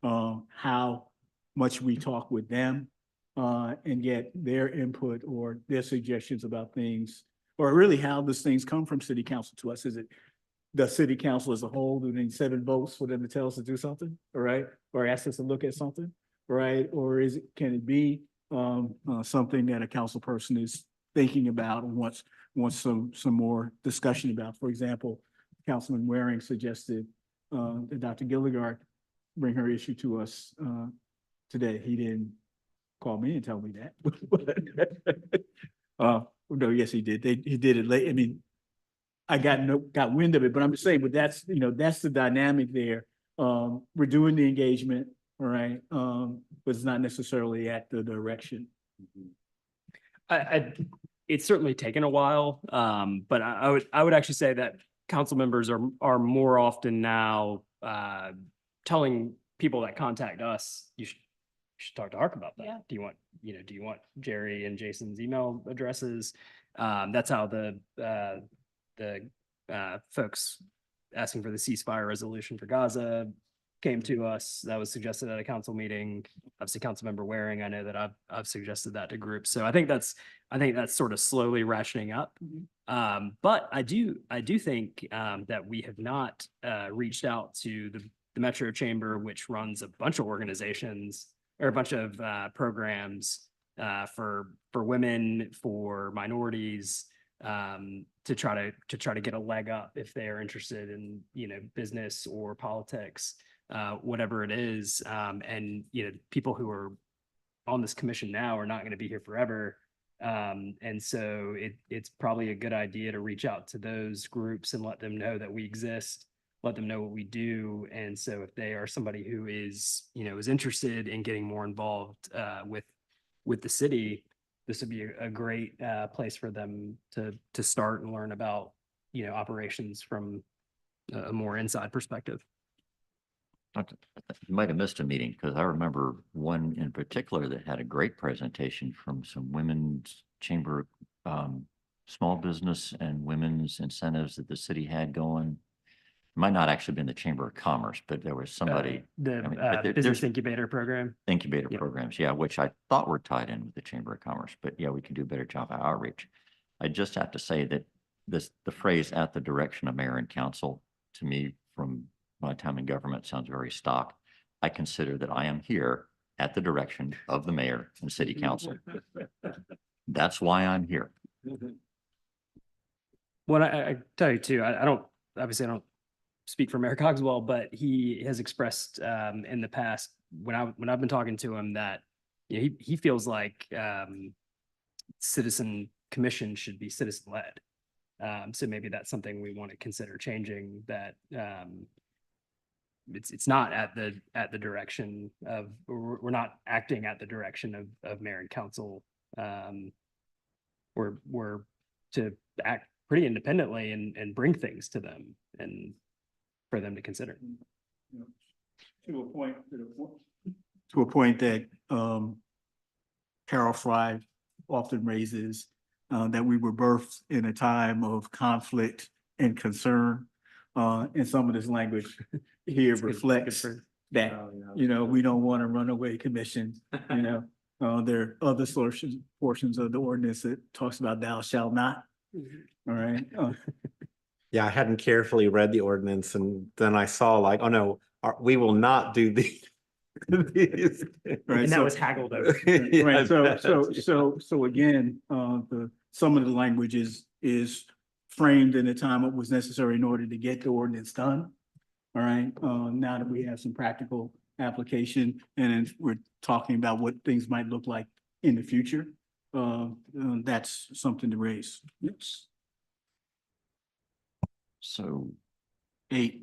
S1: how much we talk with them and get their input or their suggestions about things, or really how those things come from city council to us. Is it the city council as a whole, do they need 7 votes for them to tell us to do something, all right? Or ask us to look at something, right? Or can it be something that a council person is thinking about and wants some more discussion about? For example, Councilman Waring suggested that Dr. Gilligard bring her issue to us today. He didn't call me and tell me that. No, yes, he did. He did it late. I mean, I got wind of it, but I'm just saying, but that's the dynamic there. We're doing the engagement, all right, but it's not necessarily at the direction.
S5: It's certainly taken a while, but I would actually say that council members are more often now telling people that contact us, you should talk to Hark about that.
S8: Yeah.
S5: Do you want Jerry and Jason's email addresses? That's how the folks asking for the ceasefire resolution for Gaza came to us. That was suggested at a council meeting. Obviously, Councilmember Waring, I know that I've suggested that to groups. So I think that's sort of slowly rationing up. But I do think that we have not reached out to the Metro Chamber, which runs a bunch of organizations or a bunch of programs for women, for minorities, to try to get a leg up if they are interested in business or politics, whatever it is. And people who are on this commission now are not going to be here forever. And so it's probably a good idea to reach out to those groups and let them know that we exist. let them know what we do. And so if they are somebody who is, is interested in getting more involved with the city, this would be a great place for them to start and learn about, operations from a more inside perspective.
S4: You might have missed a meeting because I remember one in particular that had a great presentation from some women's chamber, small business and women's incentives that the city had going. Might not actually been the Chamber of Commerce, but there was somebody,
S5: The
S4: I mean, but
S5: business
S4: there's
S5: incubator program.
S4: incubator
S5: Yep.
S4: programs, yeah, which I thought were tied in with the Chamber of Commerce, but yeah, we can do a better job of outreach. I just have to say that the phrase "at the direction of mayor and council," to me, from my time in government, sounds very stock. I consider that I am here at the direction of the mayor and city council. That's why I'm here.
S5: Well, I tell you too, I don't, obviously I don't speak for Mayor Cogswell, but he has expressed in the past when I've been talking to him that he feels like citizen commission should be citizen led. So maybe that's something we want to consider changing, that it's not at the direction of, we're not acting at the direction of mayor and council. We're to act pretty independently and bring things to them and for them to consider.
S1: To a point that Carol Fry often raises, that we were birthed in a time of conflict and concern. And some of this language here reflects that, we don't want a runaway commission, there are other portions of the ordinance that talks about thou shalt not. All right.
S11: Yeah, I hadn't carefully read the ordinance and then I saw like, oh no, we will not do these.
S1: Right,
S5: And that
S1: so-
S5: was haggled over.
S1: Right, so again, some of the language is framed in the time it was necessary in order to get the ordinance done. All right, now that we have some practical application and we're talking about what things might look like in the future, that's something to raise. Yes.
S4: So
S1: 8,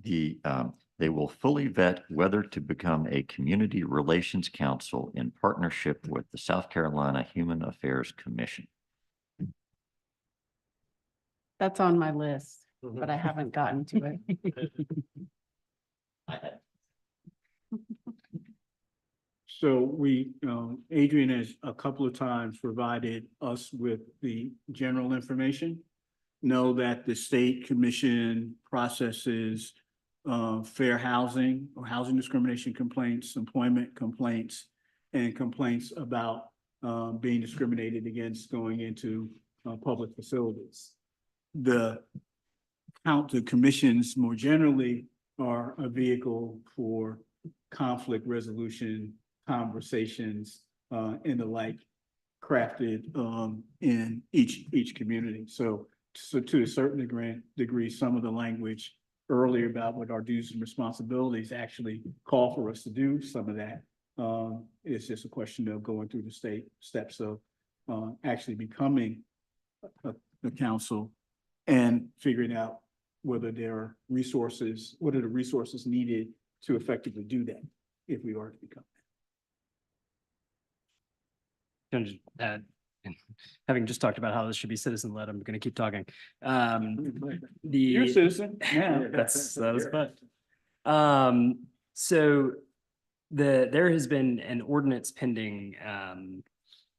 S4: they will fully vet whether to become a community relations council in partnership with the South Carolina Human Affairs Commission.
S8: That's on my list, but I haven't gotten to it.
S1: So we, Adrian has a couple of times provided us with the general information. Know that the state commission processes fair housing or housing discrimination complaints, employment complaints, and complaints about being discriminated against going into public facilities. The commissions more generally are a vehicle for conflict resolution, conversations, and the like, crafted in each community. So to a certain degree, some of the language earlier about what our duties and responsibilities actually call for us to do some of that. It's just a question of going through the state steps of actually becoming the council and figuring out whether there are resources, what are the resources needed to effectively do that if we are to become
S5: Can I just add, having just talked about how this should be citizen led, I'm going to keep talking.
S1: You're a citizen. Yeah.
S5: That was fun. So there has been an ordinance pending. I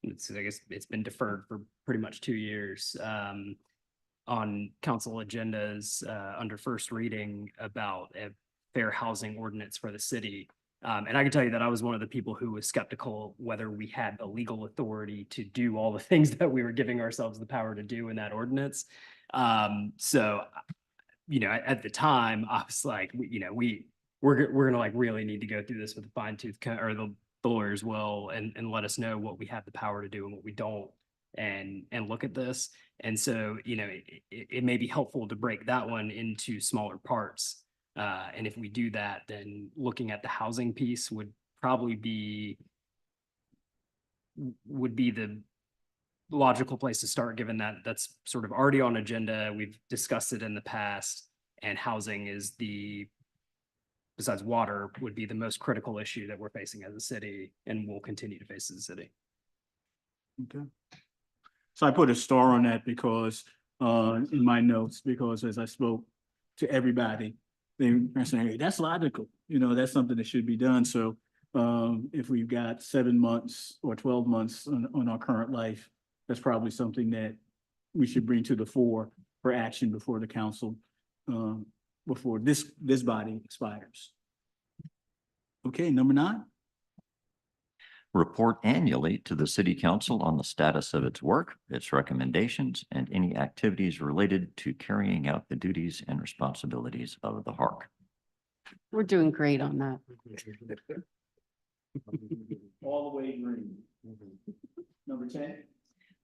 S5: guess it's been deferred for pretty much 2 years. On council agendas under first reading about a fair housing ordinance for the city. And I can tell you that I was one of the people who was skeptical whether we had the legal authority to do all the things that we were giving ourselves the power to do in that ordinance. So, at the time, I was like, we're gonna like really need to go through this with a fine tooth comb, or the lawyers will, and let us know what we have the power to do and what we don't, and look at this. And so, it may be helpful to break that one into smaller parts. And if we do that, then looking at the housing piece would probably be the logical place to start, given that that's sort of already on agenda. We've discussed it in the past. And housing is besides water, would be the most critical issue that we're facing as a city and will continue to face as a city.
S1: Okay. So I put a star on that because, in my notes, because as I spoke to everybody, they were saying, hey, that's logical, that's something that should be done. So, if we've got 7 months or 12 months on our current life, that's probably something that we should bring to the fore for action before the council, before this body expires. Okay, number 9.
S4: Report annually to the city council on the status of its work, its recommendations, and any activities related to carrying out the duties and responsibilities of the HARC.
S8: We're doing great on that.
S1: All the way green. Number 10.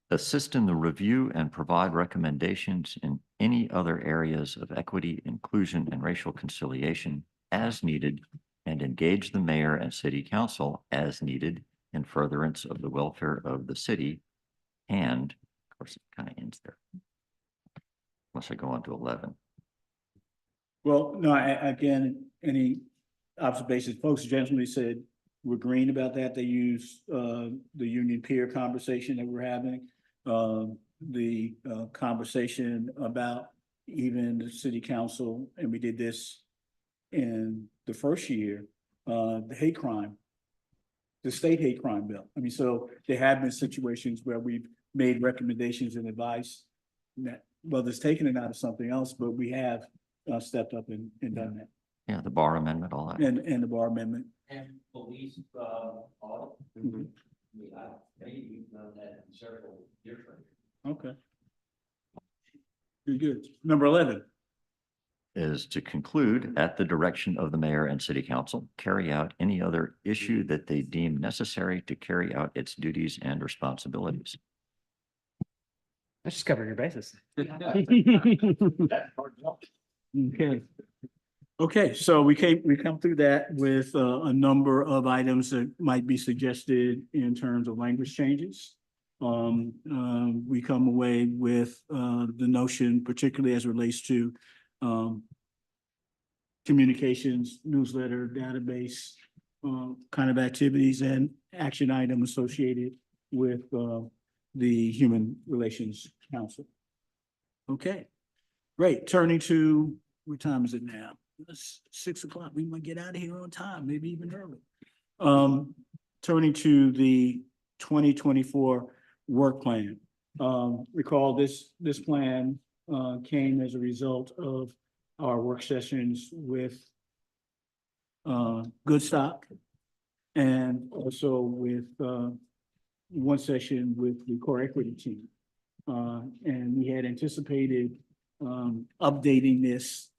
S4: Assist in the review and provide recommendations in any other areas of equity, inclusion, and racial conciliation as needed, and engage the mayor and city council as needed in furtherance of the welfare of the city. And of course, it kind of ends there. Unless I go on to 11.
S1: Well, no, again, any observations, folks generally said we're green about that. They use the union peer conversation that we're having. The conversation about even the city council, and we did this in the first year, the hate crime, the state hate crime bill. I mean, so there have been situations where we've made recommendations and advice that, well, it's taken it out of something else, but we have stepped up and done that.
S4: Yeah, the bar amendment, all that.
S1: And the bar amendment.
S6: And police, audit.
S1: Mhm.
S6: I mean, maybe we've done that in several different.
S1: Okay. Good. Number 11.
S4: Is to conclude, at the direction of the mayor and city council, carry out any other issue that they deem necessary to carry out its duties and responsibilities.
S5: Let's just cover your bases.
S1: Okay. Okay, so we come through that with a number of items that might be suggested in terms of language changes. We come away with the notion, particularly as it relates to communications, newsletter, database, kind of activities and action item associated with the Human Relations Council. Okay, great. Turning to, what time is it now? It's 6 o'clock. We might get out of here on time, maybe even early. Turning to the 2024 work plan. Recall this plan came as a result of our work sessions with Goodstock and also with one session with the core equity team. And we had anticipated updating this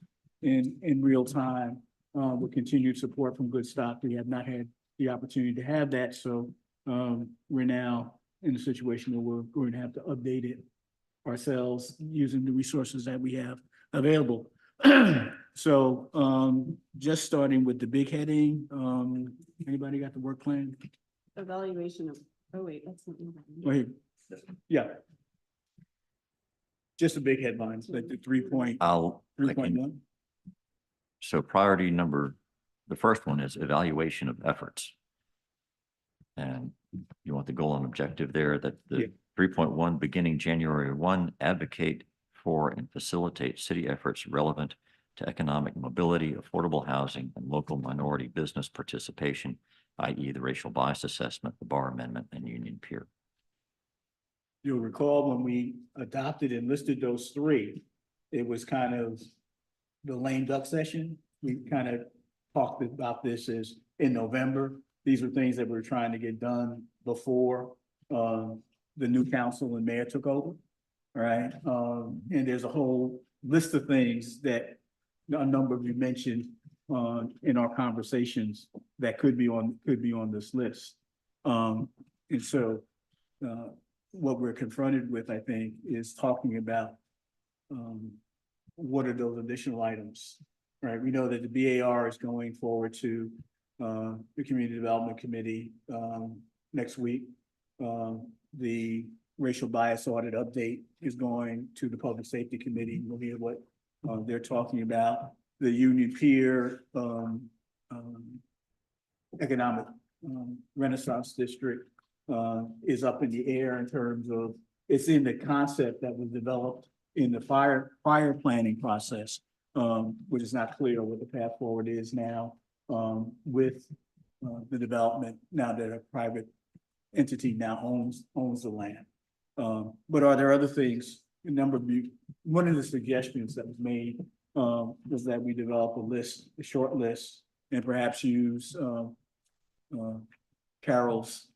S1: in real time with continued support from Goodstock. We have not had the opportunity to have that, so we're now in a situation where we're going to have to update it ourselves using the resources that we have available. So just starting with the big heading, anybody got the work plan?
S8: Evaluation of, oh wait, that's not.
S1: Go ahead. Yeah. Just the big headlines, like the 3.1.
S4: So priority number, the first one is evaluation of efforts. And you want the goal and objective there that
S1: Yeah.
S4: the 3.1 beginning January 1, advocate for and facilitate city efforts relevant to economic mobility, affordable housing, and local minority business participation, i.e. the racial bias assessment, the bar amendment, and union peer.
S1: You'll recall when we adopted and listed those three, it was kind of the lame duck session. We kind of talked about this as in November. These were things that we were trying to get done before the new council and mayor took over, right? And there's a whole list of things that a number of you mentioned in our conversations that could be on this list. And so what we're confronted with, I think, is talking about what are those additional items, right? We know that the BAR is going forward to the Community Development Committee next week. The racial bias audit update is going to the Public Safety Committee. We'll hear what They're talking about the Union Pier, economic, Renaissance District, is up in the air in terms of, it's in the concept that was developed in the prior planning process, which is not clear what the path forward is now, with the development, now that a private entity now owns the land. But are there other things, one of the suggestions that was made, was that we develop a short list, and perhaps use, Carol's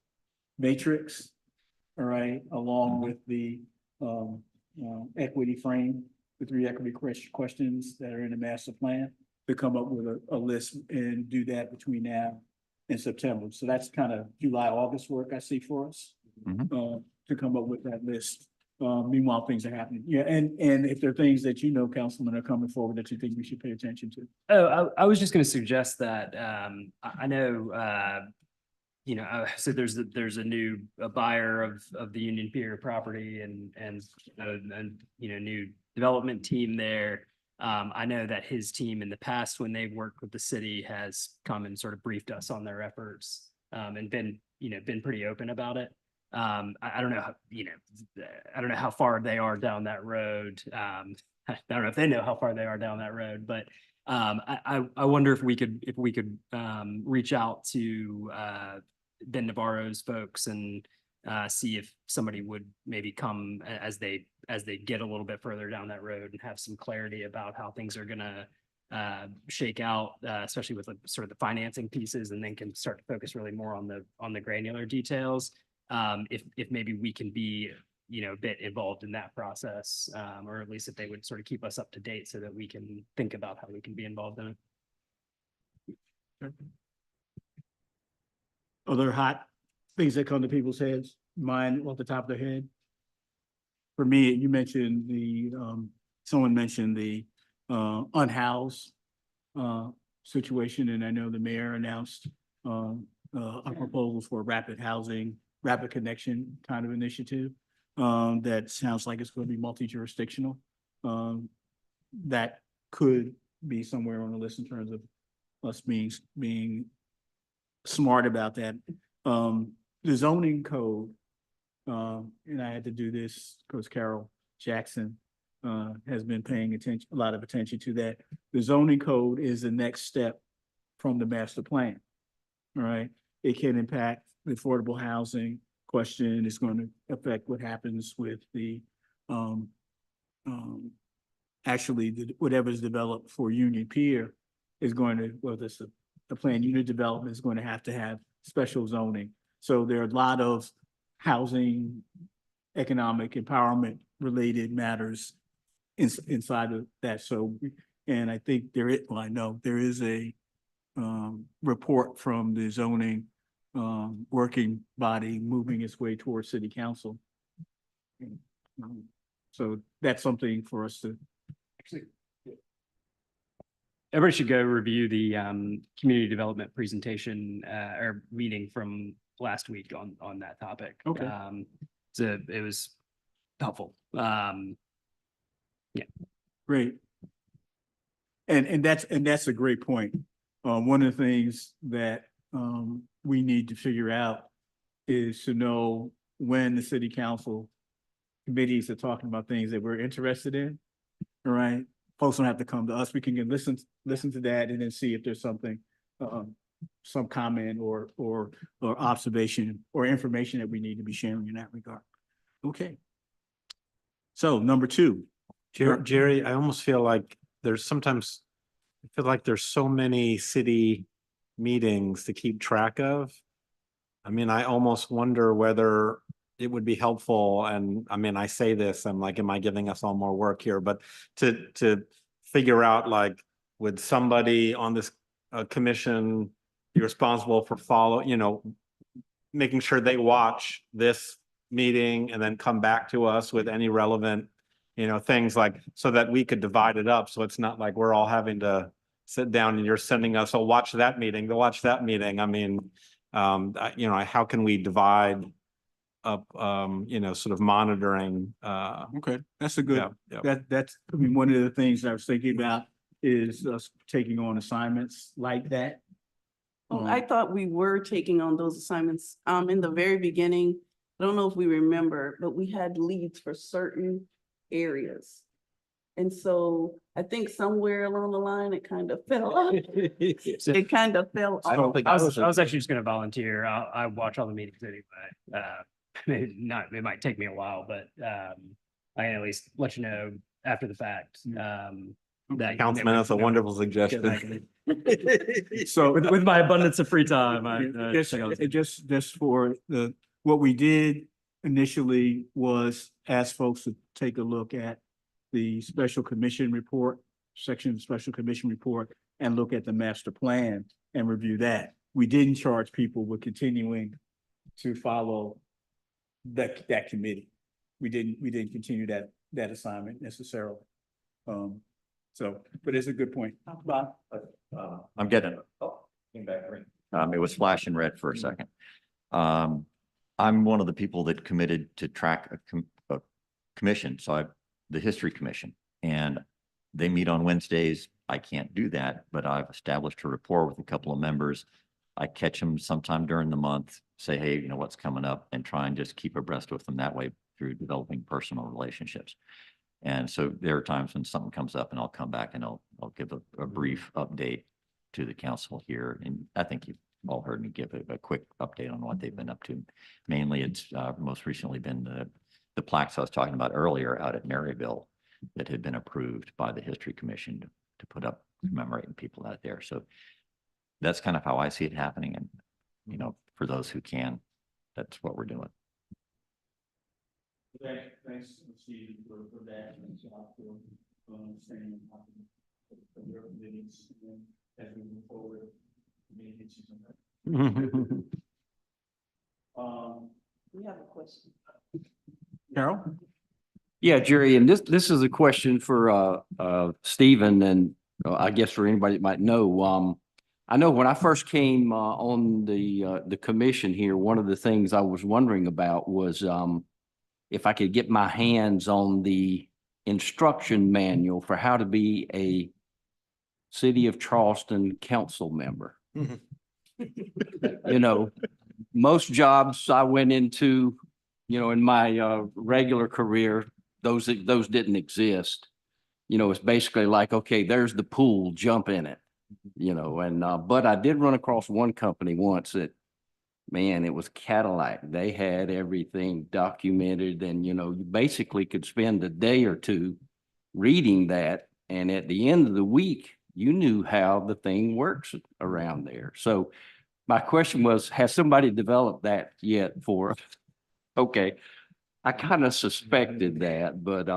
S1: matrix, all right, along with the, equity frame, the 3 equity questions that are in the master plan, to come up with a list and do that between now and September. So that's kind of July, August work I see for us, to come up with that list. Meanwhile, things are happening. Yeah, and if there are things that you know, Councilman, are coming forward that you think we should pay attention to.
S5: Oh, I was just going to suggest that, I know, so there's a buyer of the Union Pier property and new development team there. I know that his team in the past, when they've worked with the city, has come and sort of briefed us on their efforts, and been pretty open about it. I don't know, I don't know how far they are down that road. I don't know if they know how far they are down that road, but I wonder if we could reach out to Ben Navarro's folks and see if somebody would maybe come as they get a little bit further down that road and have some clarity about how things are gonna shake out, especially with sort of the financing pieces, and then can start to focus really more on the granular details. If maybe we can be, a bit involved in that process, or at least if they would sort of keep us up to date so that we can think about how we can be involved in it.
S1: Other hot things that come to people's heads, mind off the top of their head? For me, you mentioned someone mentioned the unhoused situation, and I know the mayor announced a proposal for a rapid connection kind of initiative. That sounds like it's going to be multi-jurisdictional. That could be somewhere on the list in terms of us being smart about that. The zoning code, and I had to do this because Carol Jackson has been paying a lot of attention to that. The zoning code is the next step from the master plan. All right, it can impact the affordable housing question. It's going to affect what happens with the whatever's developed for Union Pier is going to, well, the planned unit development is going to have special zoning. So there are a lot of housing, economic empowerment related matters inside of that. So, and I think I know there is a report from the zoning working body moving its way towards city council. So that's something for us to actually.
S5: Everybody should go review the community development presentation or meeting from last week on that topic.
S1: Okay.
S5: So it was helpful. Yeah.
S1: Great. And that's a great point. One of the things that we need to figure out is to know when the city council committees are talking about things that we're interested in. All right. Folks don't have to come to us. We can listen to that and then see if there's something, some comment or observation or information that we need to be sharing in that regard. Okay. So number 2.
S11: Jerry, I almost feel like I feel like there's so many city meetings to keep track of. I mean, I almost wonder whether it would be helpful, and I mean, I say this, I'm like, am I giving us all more work here? But to figure out, like, would somebody on this commission be responsible for making sure they watch this meeting and then come back to us with any relevant, things, like, so that we could divide it up. So it's not like we're all having to sit down and you're sending us, oh, watch that meeting, to watch that meeting. I mean, how can we divide sort of monitoring,
S1: Okay, that's a good,
S11: yeah.
S1: that's, I mean, one of the things I was thinking about is us taking on assignments like that.
S9: Oh, I thought we were taking on those assignments, in the very beginning. I don't know if we remember, but we had leads for certain areas. And so I think somewhere along the line, it kind of fell off. It kind of fell
S7: I don't
S9: off.
S7: think.
S5: I was actually just gonna volunteer. I watch all the meetings anyway. Maybe not, it might take me a while, but, I can at least let you know after the fact. That.
S11: Councilman, that's a wonderful suggestion.
S1: So.
S5: With my abundance of free time,
S1: Just for what we did initially was ask folks to take a look at the special commission report, section of the special commission report, and look at the master plan and review that. We didn't charge people with continuing to follow that committee. We didn't continue that assignment necessarily. But it's a good point. Bob?
S4: I'm getting it. Came back green. It was flashing red for a second. I'm one of the people that committed to track a commission. So the History Commission, and they meet on Wednesdays. I can't do that, but I've established a rapport with a couple of members. I catch them sometime during the month, say, hey, you know, what's coming up, and try and just keep abreast with them that way through developing personal relationships. And so there are times when something comes up and I'll come back and I'll give a brief update to the council here. And I think you've all heard me give a quick update on what they've been up to. Mainly it's most recently been the plaques I was talking about earlier out at Maryville that had been approved by the History Commission to put up commemorating people out there. So that's kind of how I see it happening. And, you know, for those who can, that's what we're doing.
S1: Thanks, Steve, for that. Thanks a lot for understanding your meetings as we move forward.
S9: We have a question.
S1: Carol?
S7: Yeah, Jerry, and this is a question for Stephen, and I guess for anybody that might know. I know when I first came on the commission here, one of the things I was wondering about was if I could get my hands on the instruction manual for how to be a City of Charleston council member. You know, most jobs I went into, you know, in my regular career, those didn't exist. You know, it's basically like, okay, there's the pool, jump in it, you know, and but I did run across one company once that, man, it was Cadillac. They had everything documented, and, you know, you basically could spend a day or two reading that. And at the end of the week, you knew how the thing works around there. So my question was, has somebody developed that yet for, okay, I kind of suspected that, but,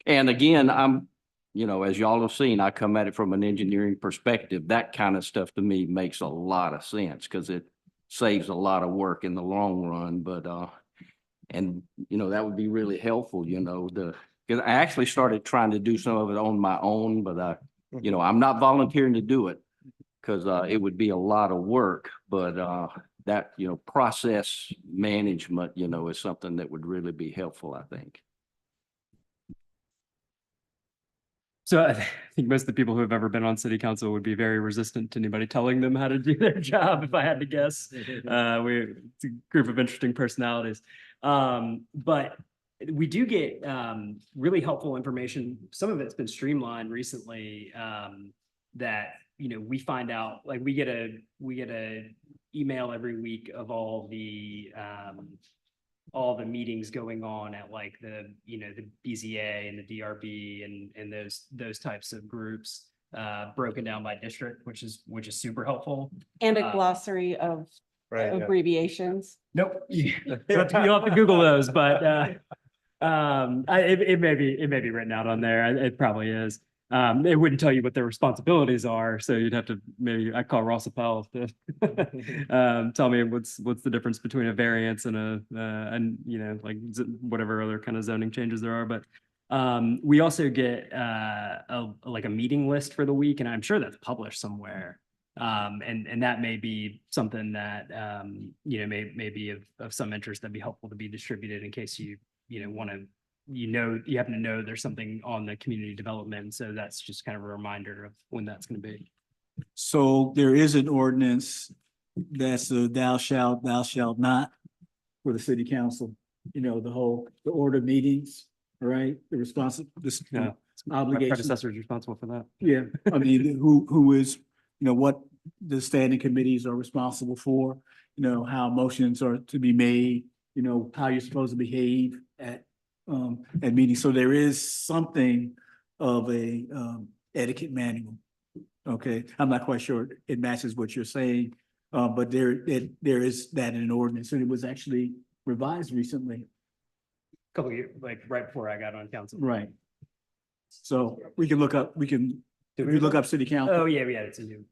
S7: and again, I'm, you know, as y'all have seen, I come at it from an engineering perspective. That kind of stuff to me makes a lot of sense because it saves a lot of work in the long run. But, and, you know, that would be really helpful, you know, because I actually started trying to do some of it on my own, but you know, I'm not volunteering to do it because it would be a lot of work, but that, you know, process management, you know, is something that would really be helpful, I think.
S5: So I think most of the people who have ever been on city council would be very resistant to anybody telling them how to do their job, if I had to guess. It's a group of interesting personalities. But we do get really helpful information. Some of it's been streamlined recently that, you know, we find out, like we get a email every week of all the meetings going on at like the, you know, the BZA and the DRB and those types of groups broken down by district, which is super helpful.
S8: And a glossary of abbreviations.
S5: Nope. You'll have to Google those, but it may be written out on there. It probably is. It wouldn't tell you what their responsibilities are, so you'd have to I call Ross Appel to tell me what's the difference between a variance and and you know, like whatever other kind of zoning changes there are. But we also get like a meeting list for the week, and I'm sure that's published somewhere. And that may be something that, may be of some interest that'd be helpful to be distributed in case you want to, you happen to know there's something on the community development. So that's just kind of a reminder of when that's going to be.
S1: So there is an ordinance that's a thou shalt not for the city council. The order of meetings, all right? The
S5: Yeah. My
S1: obligation.
S5: predecessor is responsible for that.
S1: Yeah, I mean, who is, what the standing committees are responsible for, how motions are to be made, how you're supposed to behave at meetings. So there is something of a etiquette manual. Okay, I'm not quite sure it matches what you're saying, but there is that in an ordinance, and it was actually revised recently.
S5: Couple years, like right before I got on council.
S1: Right. So we can look up, if you look up city council.
S5: Oh, yeah, it's a new.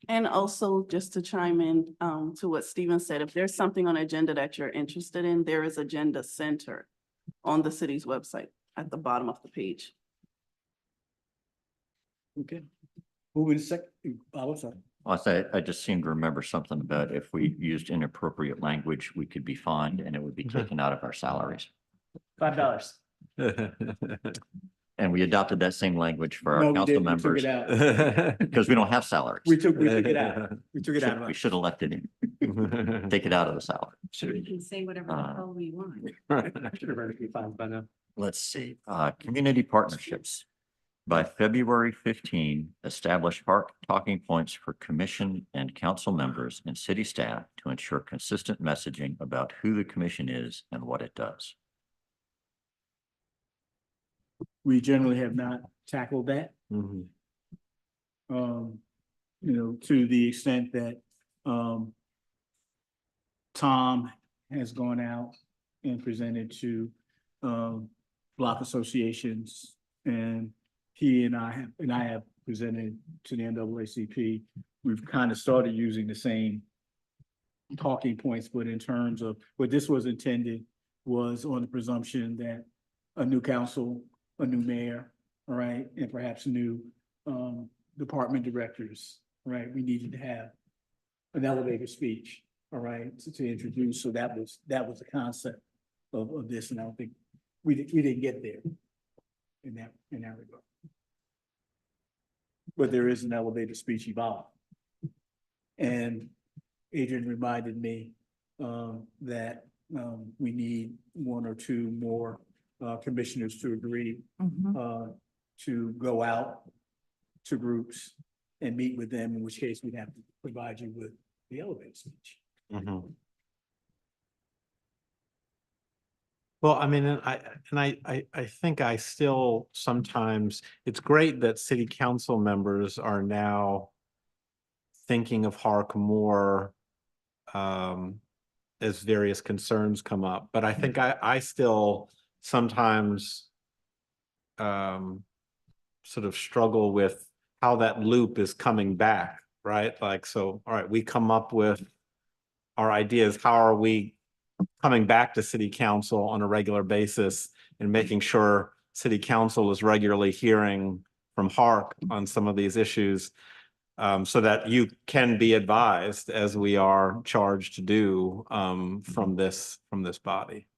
S9: And also, just to chime in to what Stephen said, if there's something on agenda that you're interested in, there is Agenda Center on the city's website at the bottom of the page.
S1: Okay. Moving to second, sorry.
S4: I just seem to remember something about if we used inappropriate language, we could be fined and it would be taken out of our salaries.
S5: $5.
S4: And we adopted that same language for
S1: No,
S4: our
S1: we
S4: council
S1: didn't. We took
S4: members
S1: it out.
S4: because we don't have salaries.
S1: We took it out. We took it out.
S4: We should have left it in. Take it out of the salary.
S8: We can say whatever the hell we want.
S5: I should have heard a few times by now.
S4: Let's see, community partnerships. By February 15, establish talking points for commission and council members and city staff to ensure consistent messaging about who the commission is and what it does.
S1: We generally have not tackled that.
S11: Mhm.
S1: To the extent that, Tom has gone out and presented to, block associations, and he and I have presented to the NAACP. We've kind of started using the same talking points, but in terms of what this was intended was on the presumption that a new council, a new mayor, all right, and perhaps new department directors, right? We needed to have an elevator speech, all right, to introduce. So that was the concept of this, and I don't think we didn't get there in that regard. But there is an elevator speech evolved. And Adrian reminded me that we need one or two more commissioners to agree to go out to groups and meet with them, in which case we'd have to provide you with the elevator speech.
S11: Mhm. Well, I mean, I think I still sometimes, it's great that city council members are now thinking of Hark more as various concerns come up, but I think I still sometimes sort of struggle with how that loop is coming back, right? Like, so, all right, we come up with our ideas. How are we coming back to city council on a regular basis and making sure city council is regularly hearing from Hark on some of these issues, so that you can be advised, as we are charged to do, from this body.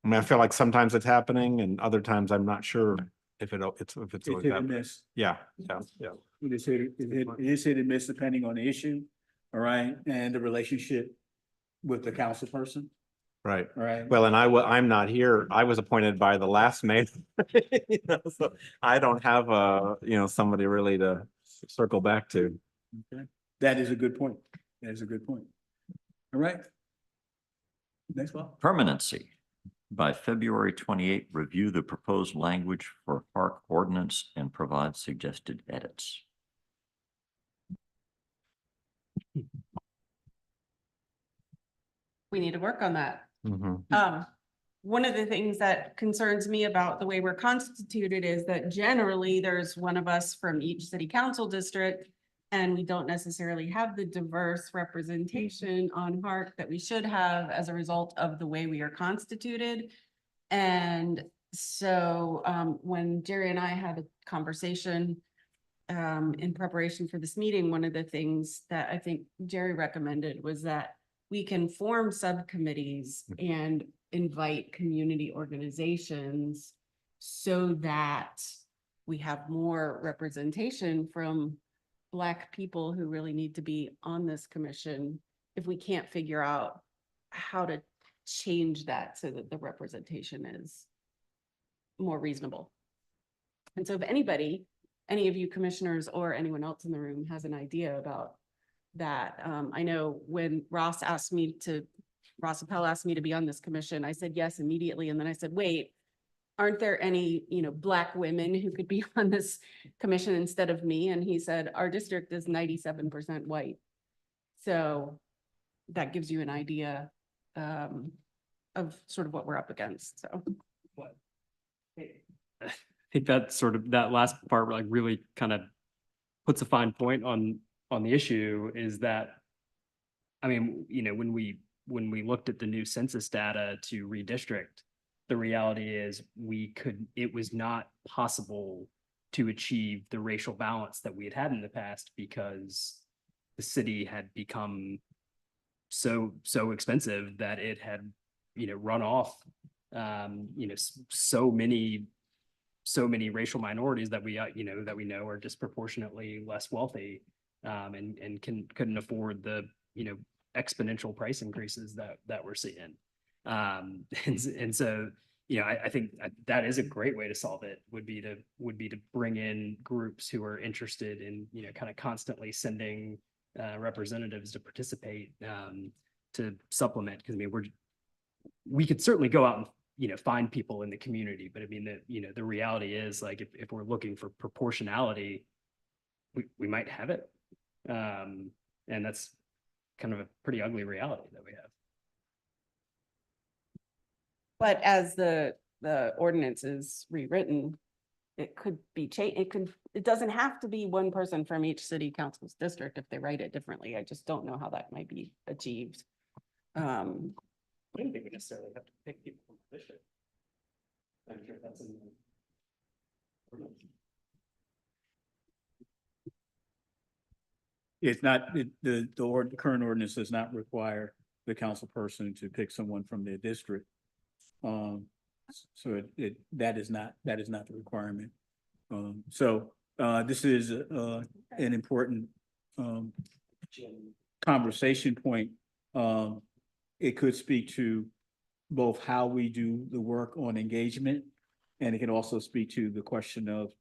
S11: I mean, I feel like sometimes it's happening and other times I'm not sure if it's
S1: It's
S11: always
S1: hit and
S11: happening.
S1: miss.
S11: Yeah.
S1: It is hit and miss depending on the issue, all right, and the relationship with the council person,
S11: Right.
S1: all right?
S11: Well, and I'm not here. I was appointed by the last mayor. So I don't have somebody really to circle back to.
S1: Okay. That is a good point. That is a good point. All right. Next one.
S4: Permanency. By February 28, review the proposed language for park ordinance and provide suggested edits.
S8: We need to work on that.
S11: Mhm.
S8: One of the things that concerns me about the way we're constituted is that generally there's one of us from each city council district. And we don't necessarily have the diverse representation on Hark that we should have as a result of the way we are constituted. And so when Jerry and I had a conversation in preparation for this meeting, one of the things that I think Jerry recommended was that we can form subcommittees and invite community organizations so that we have more representation from Black people who really need to be on this commission if we can't figure out how to change that so that the representation is more reasonable. And so if anybody, any of you commissioners or anyone else in the room has an idea about that, I know when Ross Appel asked me to be on this commission, I said yes immediately. And then I said, wait, aren't there any, Black women who could be on this commission instead of me? And he said, our district is 97% white. So that gives you an idea of sort of what we're up against, so.
S5: I think that sort of, that last part like really kind of puts a fine point on the issue is that, I mean, when we looked at the new census data to redistrict, the reality is it was not possible to achieve the racial balance that we had had in the past because the city had become so expensive that it had, run off, so many racial minorities that we know are disproportionately less wealthy, and couldn't afford the, exponential price increases that we're seeing. And so, I think that is a great way to solve it would be to bring in groups who are interested in, kind of constantly sending representatives to participate, to supplement. Cause I mean, we could certainly go out and, find people in the community, but I mean, the reality is like, if we're looking for proportionality, we might have it. And that's kind of a pretty ugly reality that we have.
S8: But as the ordinance is rewritten, it could be changed. It doesn't have to be one person from each city council's district if they write it differently. I just don't know how that might be achieved.
S5: I don't think we necessarily have to pick people from the district. I'm sure that's in the.
S1: It's not, the current ordinance does not require the council person to pick someone from their district. So that is not the requirement. This is an important conversation point. It could speak to both how we do the work on engagement, and it can also speak to the question of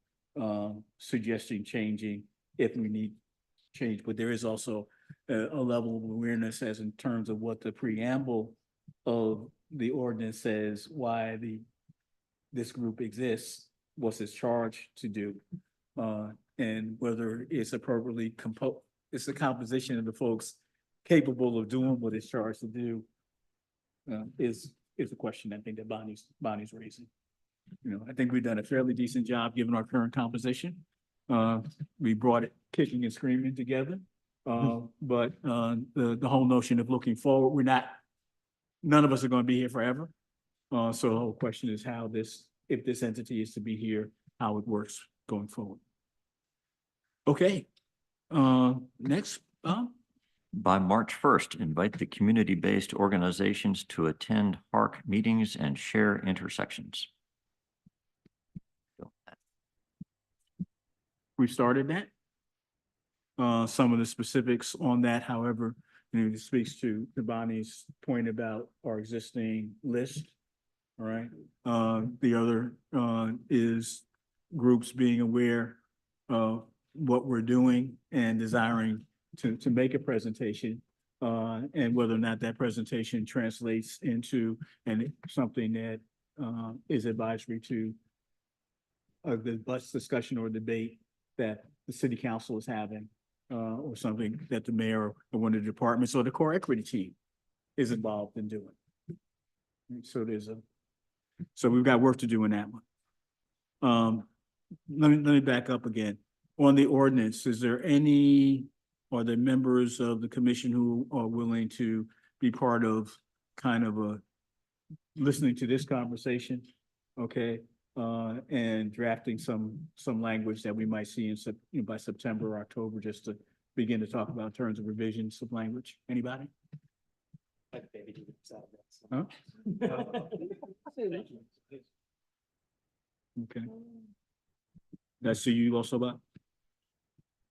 S1: suggesting changing if we need change. But there is also a level of awareness as in terms of what the preamble of the ordinance says, why this group exists, what's its charge to do, and whether it's appropriately it's the composition of the folks capable of doing what it's charged to do, is a question I think that Bonnie's raising. I think we've done a fairly decent job given our current composition. We brought it kicking and screaming together, but the whole notion of looking forward, none of us are going to be here forever. So the whole question is how if this entity is to be here, how it works going forward. Okay. Next,
S4: By March 1st, invite the community-based organizations to attend HARC meetings and share intersections.
S1: we started that. Some of the specifics on that, however, it speaks to Bonnie's point about our existing list. All right. The other is groups being aware of what we're doing and desiring to make a presentation, and whether or not that presentation translates into something that is advisory to the bus discussion or debate that the city council is having, or something that the mayor or one of the departments or the core equity team is involved in doing. So we've got work to do in that one. Let me back up again. On the ordinance, are there members of the commission who are willing to be part of kind of listening to this conversation? Okay. and drafting some language that we might see in by September or October, just to begin to talk about in terms of revisions of language. Anybody? Huh? Okay. That's to you also, Bob?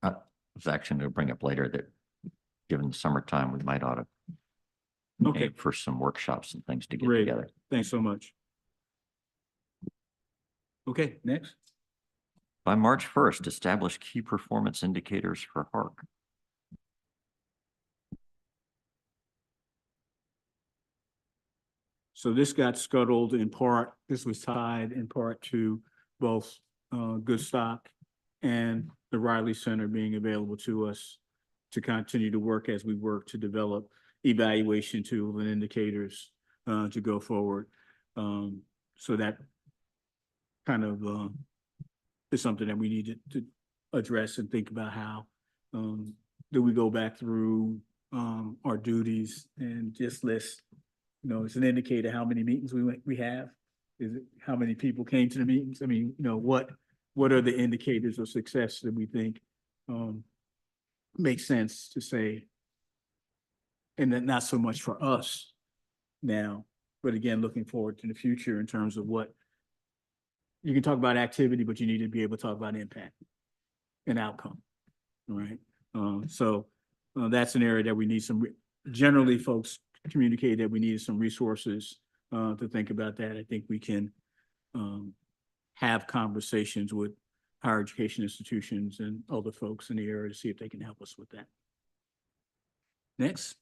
S4: I was actually going to bring up later that given the summertime, we might ought to
S1: Okay,
S4: aim for some workshops and things to get
S1: great.
S4: together.
S1: Thanks so much. Okay, next.
S4: By March 1st, establish key performance indicators for HARC.
S1: So this got scuttled in part, this was tied in part to both Good Stock and the Riley Center being available to us to continue to work as we work to develop evaluation tools and indicators to go forward. So that kind of is something that we need to address and think about how do we go back through our duties and just list, you know, it's an indicator how many meetings we have. Is it how many people came to the meetings? I mean, you know, what are the indicators of success that we think makes sense to say? And then not so much for us now, but again, looking forward to the future in terms of what you can talk about activity, but you need to be able to talk about impact and outcome. All right. So that's an area that we need some, generally folks communicate that we needed some resources to think about that. I think we can have conversations with higher education institutions and other folks in the area to see if they can help us with that. Next.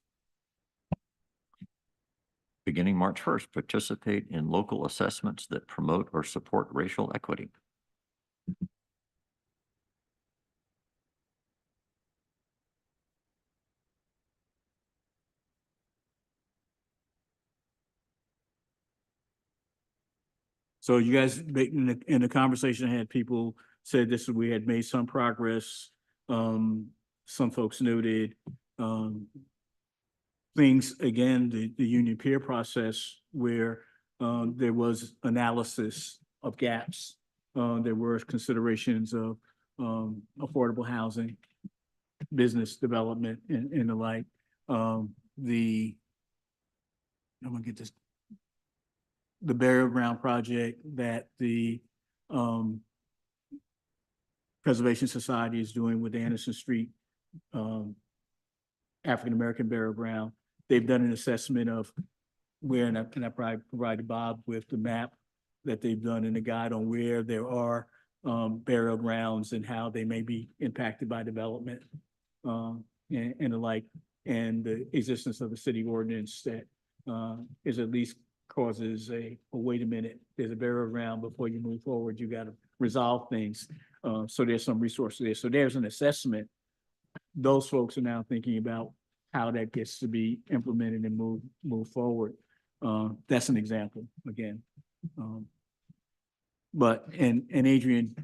S4: Beginning March 1st, participate in local assessments that promote or support racial equity.
S1: So you guys, in the conversation I had, people said this, we had made some progress. Some folks noted things, again, the union peer process where there was analysis of gaps. There were considerations of affordable housing, business development and the like. I'm gonna get this. The burial ground project that the Preservation Society is doing with Anderson Street African-American burial ground. They've done an assessment of where, and I provided Bob with the map that they've done and a guide on where there are burial grounds and how they may be impacted by development and the like, and the existence of a city ordinance that is at least causes wait a minute, there's a burial ground before you move forward, you got to resolve things. So there's some resources there. So there's an assessment. Those folks are now thinking about how that gets to be implemented and move forward. That's an example again. But Adrian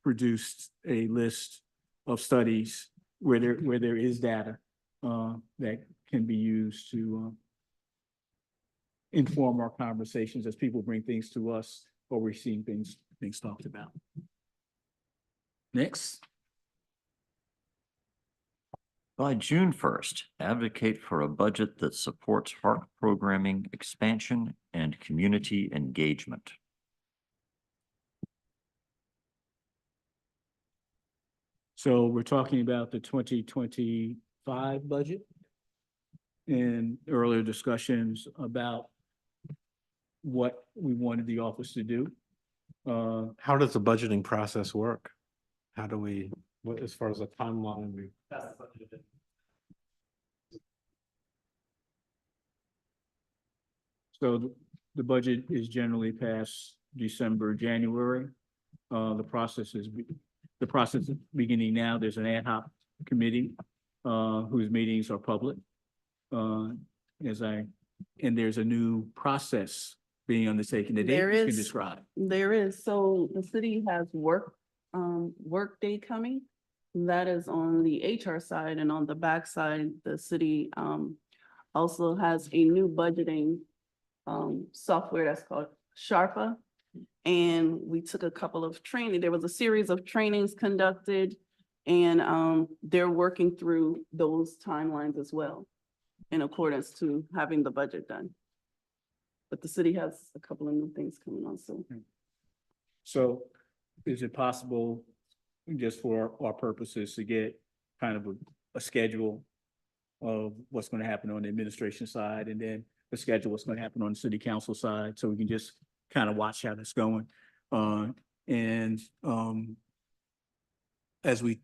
S1: produced a list of studies where there is data that can be used to inform our conversations as people bring things to us or we're seeing things talked about. Next.
S4: By June 1st, advocate for a budget that supports HARC programming expansion and community engagement.
S1: So we're talking about the 2025 budget and earlier discussions about what we wanted the office to do.
S11: How does the budgeting process work? How do we, what, as far as a timeline, we?
S1: So the budget is generally passed December, January. The process is beginning now. There's an ad hoc committee whose meetings are public. And there's a new process being undertaken that
S9: There
S1: they can
S9: is.
S1: describe.
S9: There is, so the city has work day coming. That is on the HR side, and on the back side, the city also has a new budgeting software that's called Sharpa. And we took a couple of training, there was a series of trainings conducted. And they're working through those timelines as well in accordance to having the budget done. But the city has a couple of new things coming on soon.
S1: So is it possible, just for our purposes, to get kind of a schedule of what's going to happen on the administration side, and then the schedule what's going to happen on the city council side, so we can just kind of watch how that's going? As we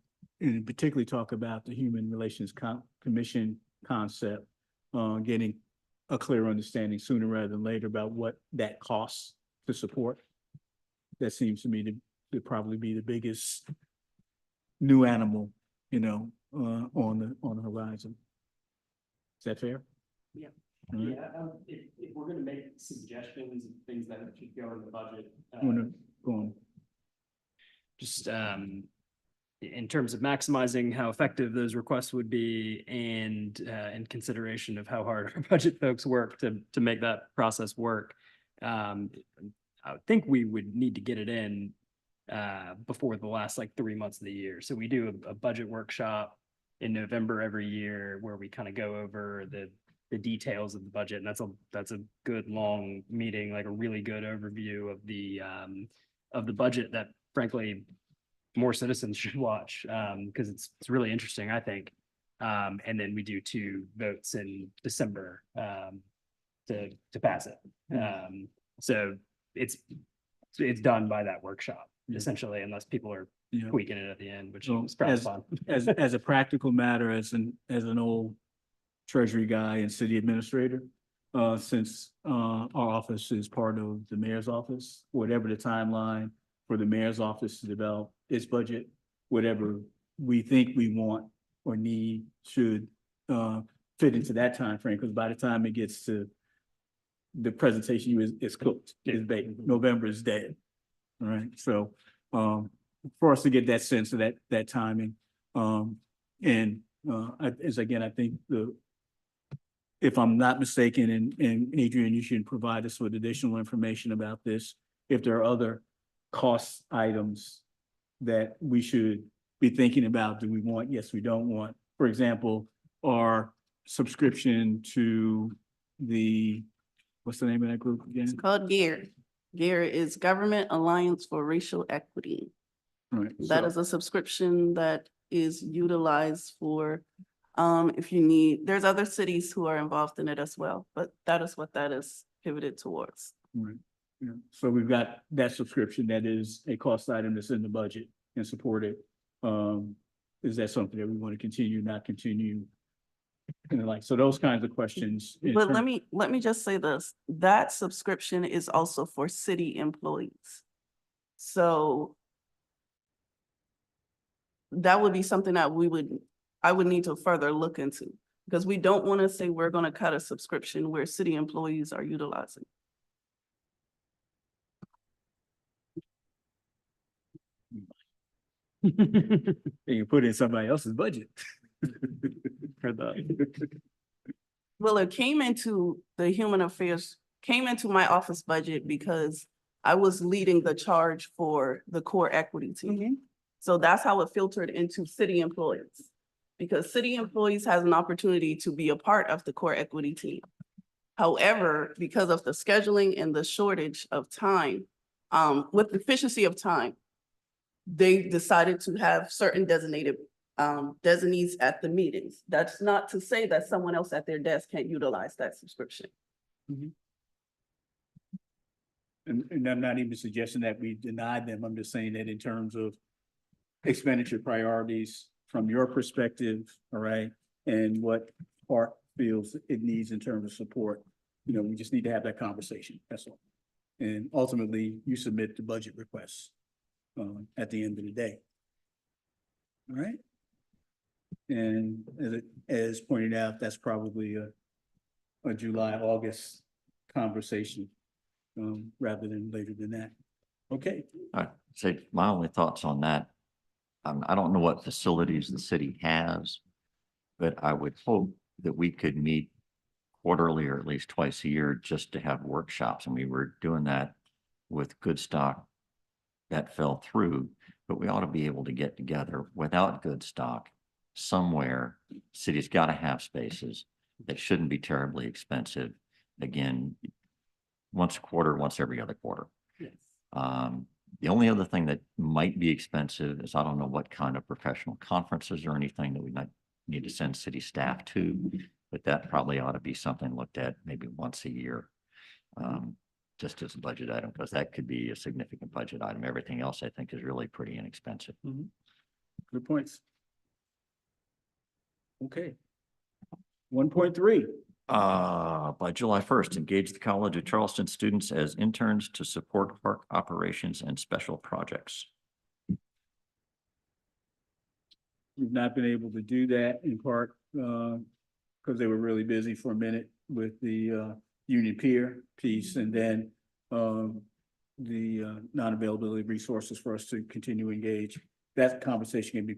S1: particularly talk about the Human Relations Commission concept, getting a clear understanding sooner rather than later about what that costs to support. That seems to me to probably be the biggest new animal, on the horizon. Is that fair?
S5: Yeah.
S1: All right.
S5: If we're gonna make suggestions of things that should go in the budget.
S1: Go on.
S5: Just in terms of maximizing how effective those requests would be, and in consideration of how hard our budget folks work to make that process work. I would think we would need to get it in before the last 3 months of the year. So we do a budget workshop in November every year where we kind of go over the details of the budget. And that's a good long meeting, like a really good overview of the budget that frankly more citizens should watch, because it's really interesting, I think. And then we do 2 votes in December to pass it. So it's done by that workshop, essentially, unless people are
S1: Yeah.
S5: tweaking it at the end, which
S1: So
S5: is probably fun.
S1: As a practical matter, as an old treasury guy and city administrator, since our office is part of the mayor's office, whatever the timeline for the mayor's office to develop its budget, whatever we think we want or need should fit into that time frame. Because by the time it gets to the presentation, it's cooked, it's baked. November is dead. All right, so for us to get that sense of that timing, I think if I'm not mistaken, and Adrian, you should provide us with additional information about this, if there are other cost items that we should be thinking about, do we want, yes, we don't want. For example, our subscription to what's the name of that group again?
S9: It's called GARE. GARE is Government Alliance for Racial Equity.
S1: All right,
S9: That
S1: so-
S9: is a subscription that is utilized for, if you need, there's other cities who are involved in it as well, but that is what that is pivoted towards.
S1: Right, yeah, so we've got that subscription that is a cost item that's in the budget and supported. Is that something that we want to continue, not continue? And so those kinds of questions.
S9: But let me just say this, that subscription is also for city employees. So that would be something that I would need to further look into, because we don't want to say we're going to cut a subscription where city employees are utilizing.
S1: You put it in somebody else's budget.
S9: Well, it came into the Human Affairs, came into my office budget because I was leading the charge for the core equity team. So that's how it filtered into city employees, because city employees has an opportunity to be a part of the core equity team. However, because of the scheduling and the shortage of time, with efficiency of time, they decided to have certain designated designees at the meetings. That's not to say that someone else at their desk can't utilize that subscription.
S1: And I'm not even suggesting that we denied them. I'm just saying that in terms of expenditure priorities from your perspective, all right, and what Park feels it needs in terms of support, we just need to have that conversation. That's all. And ultimately, you submit the budget requests at the end of the day. All right. And as pointed out, that's probably a July, August conversation rather than later than that. Okay.
S4: I'd say my only thoughts on that, I don't know what facilities the city has, but I would hope that we could meet quarterly or at least twice a year just to have workshops. And we were doing that with good stock that fell through, but we ought to be able to get together without good stock somewhere. City's got to have spaces that shouldn't be terribly expensive. Again, once a quarter, once every other quarter. The only other thing that might be expensive is I don't know what kind of professional conferences or anything that we might need to send city staff to, but that probably ought to be something looked at maybe once a year. Just as a budget item, because that could be a significant budget item. Everything else I think is really pretty inexpensive.
S1: Good points. Okay. 1.3.
S4: By July 1st, engage the College of Charleston students as interns to support park operations and special projects.
S1: We've not been able to do that in part because they were really busy for a minute with the Union Pier piece, and then the non-availability of resources for us to continue to engage. That conversation can be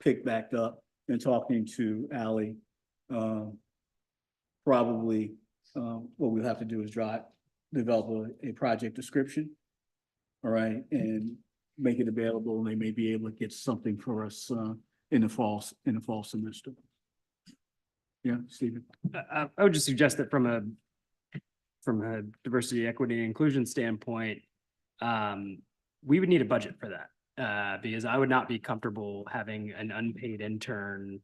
S1: picked back up, and talking to Ally. Probably what we'll have to do is develop a project description. All right, and make it available, and they may be able to get something for us in the fall semester. Yeah, Stephen.
S5: I would just suggest that from a diversity, equity, and inclusion standpoint, we would need a budget for that. Because I would not be comfortable having an unpaid intern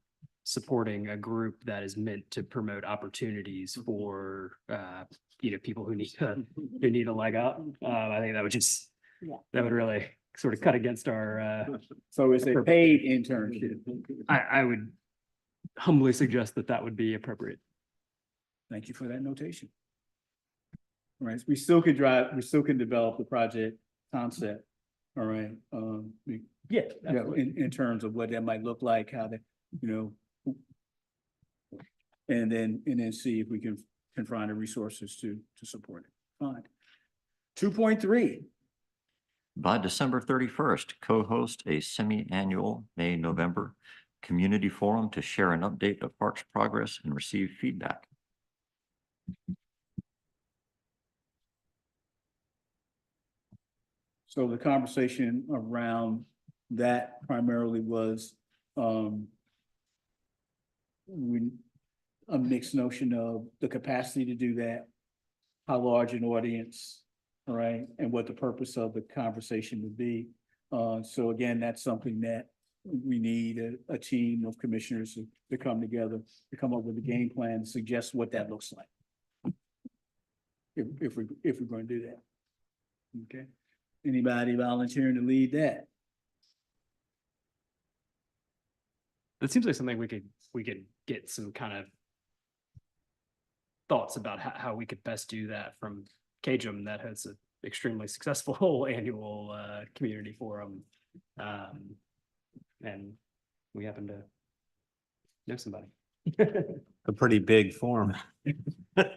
S5: supporting a group that is meant to promote opportunities for people who need a leg up. I think that would really sort of cut against our
S1: So it's a paid internship.
S5: I would humbly suggest that would be appropriate.
S1: Thank you for that notation. All right, we still can develop the project concept. All right, in terms of what that might look like, how that, and then see if we can find the resources to support it. Fine. 2.3.
S4: By December 31st, co-host a semi-annual May-November community forum to share an update of parks progress and receive feedback.
S1: So the conversation around that primarily was a mixed notion of the capacity to do that, how large an audience, all right, and what the purpose of the conversation would be. So again, that's something that we need a team of commissioners to come together, to come up with a game plan, to suggest what that looks like. If we're going to do that. Okay. Anybody volunteering to lead that?
S5: That seems like something we could get some kind of thoughts about how we could best do that from CAJM, that has an extremely successful annual community forum. And we happen to know somebody.
S11: A pretty big forum.
S5: I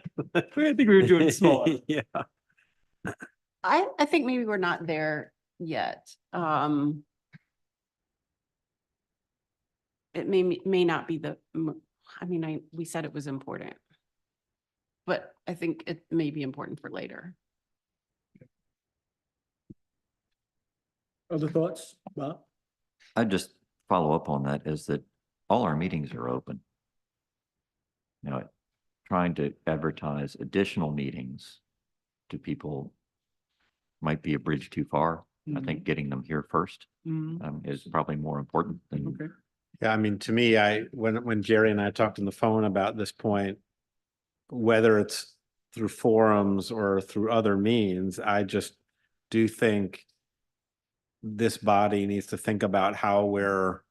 S5: think we were doing it small.
S11: Yeah.
S8: I think maybe we're not there yet. It may not be we said it was important, but I think it may be important for later.
S1: Other thoughts, Bob?
S4: I'd just follow up on that is that all our meetings are open. Trying to advertise additional meetings to people might be a bridge too far. I think getting them here first is probably more important than.
S1: Okay.
S11: Yeah, I mean, to me, when Jerry and I talked on the phone about this point, whether it's through forums or through other means, I just do think this body needs to think about how we're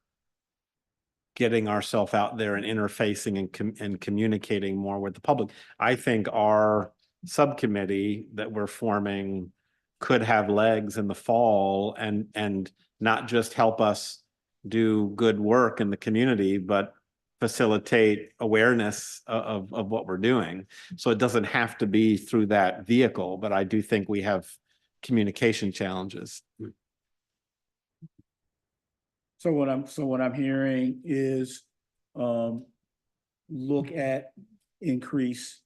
S11: getting ourselves out there and interfacing and communicating more with the public. I think our subcommittee that we're forming could have legs in the fall and not just help us do good work in the community, but facilitate awareness of what we're doing. So it doesn't have to be through that vehicle, but I do think we have communication challenges.
S1: So what I'm hearing is look at increase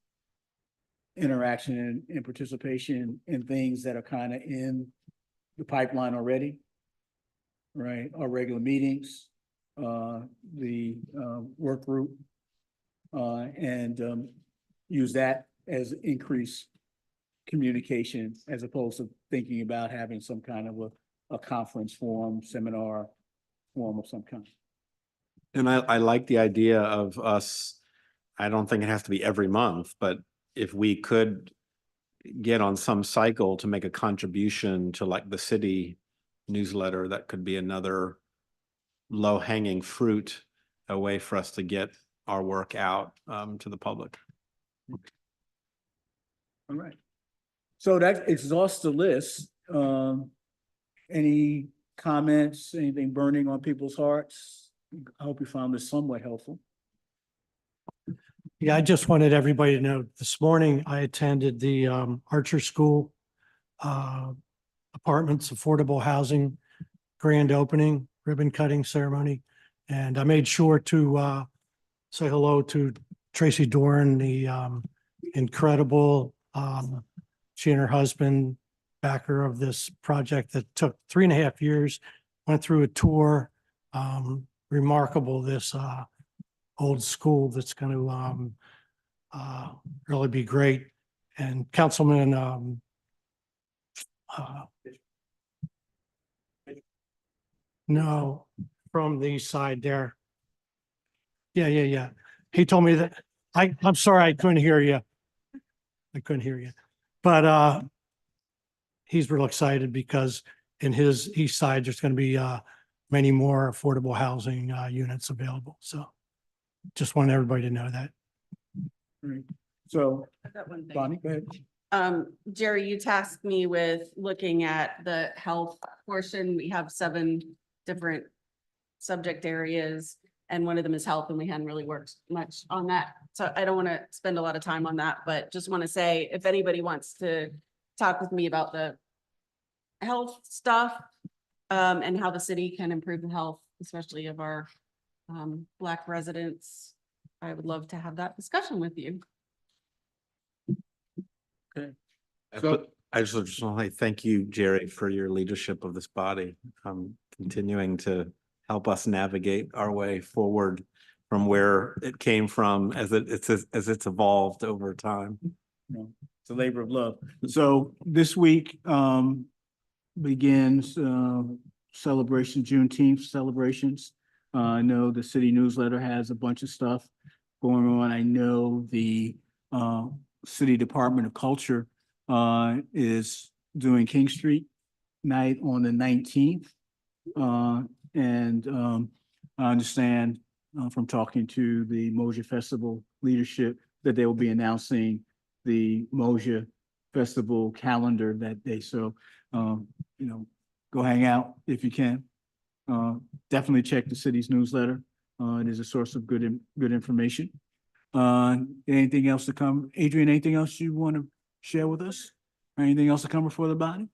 S1: interaction and participation in things that are kind of in the pipeline already. Right, our regular meetings, the work group. And use that as increased communication as opposed to thinking about having some kind of a conference forum, seminar forum of some kind.
S11: And I like the idea of us, I don't think it has to be every month, but if we could get on some cycle to make a contribution to like the city newsletter, that could be another low hanging fruit, a way for us to get our work out to the public.
S1: All right. So that exhausts the list. Any comments, anything burning on people's hearts? I hope you found this somewhat helpful.
S12: Yeah, I just wanted everybody to know, this morning I attended the Archer School Apartments Affordable Housing grand opening, ribbon cutting ceremony. And I made sure to say hello to Tracy Dorn, the incredible, she and her husband, backer of this project that took 3.5 years, went through a tour. Remarkable, this old school that's going to really be great. And Councilman no, from the side there. Yeah. He told me that, I'm sorry, I couldn't hear you. But he's real excited because in his east side, there's going to be many more affordable housing units available. So just want everybody to know that.
S1: Right. So,
S8: I've got one thing.
S1: Bonnie, go ahead.
S8: Jerry, you tasked me with looking at the health portion. We have 7 different subject areas, and one of them is health, and we hadn't really worked much on that. So I don't want to spend a lot of time on that, but just want to say, if anybody wants to talk with me about the health stuff, and how the city can improve the health, especially of our Black residents, I would love to have that discussion with you.
S1: So-
S11: I just want to say thank you, Jerry, for your leadership of this body, continuing to help us navigate our way forward from where it came from as it's evolved over time.
S1: It's a labor of love. So this week begins celebration, Juneteenth celebrations. I know the city newsletter has a bunch of stuff going on. I know the City Department of Culture is doing King Street night on the 19th. And I understand from talking to the Mosier Festival leadership that they will be announcing the Mosier Festival calendar that day. So, go hang out if you can. Definitely check the city's newsletter. It is a source of good information. Anything else to come? Adrian, anything else you want to share with us? Anything else to come before the body?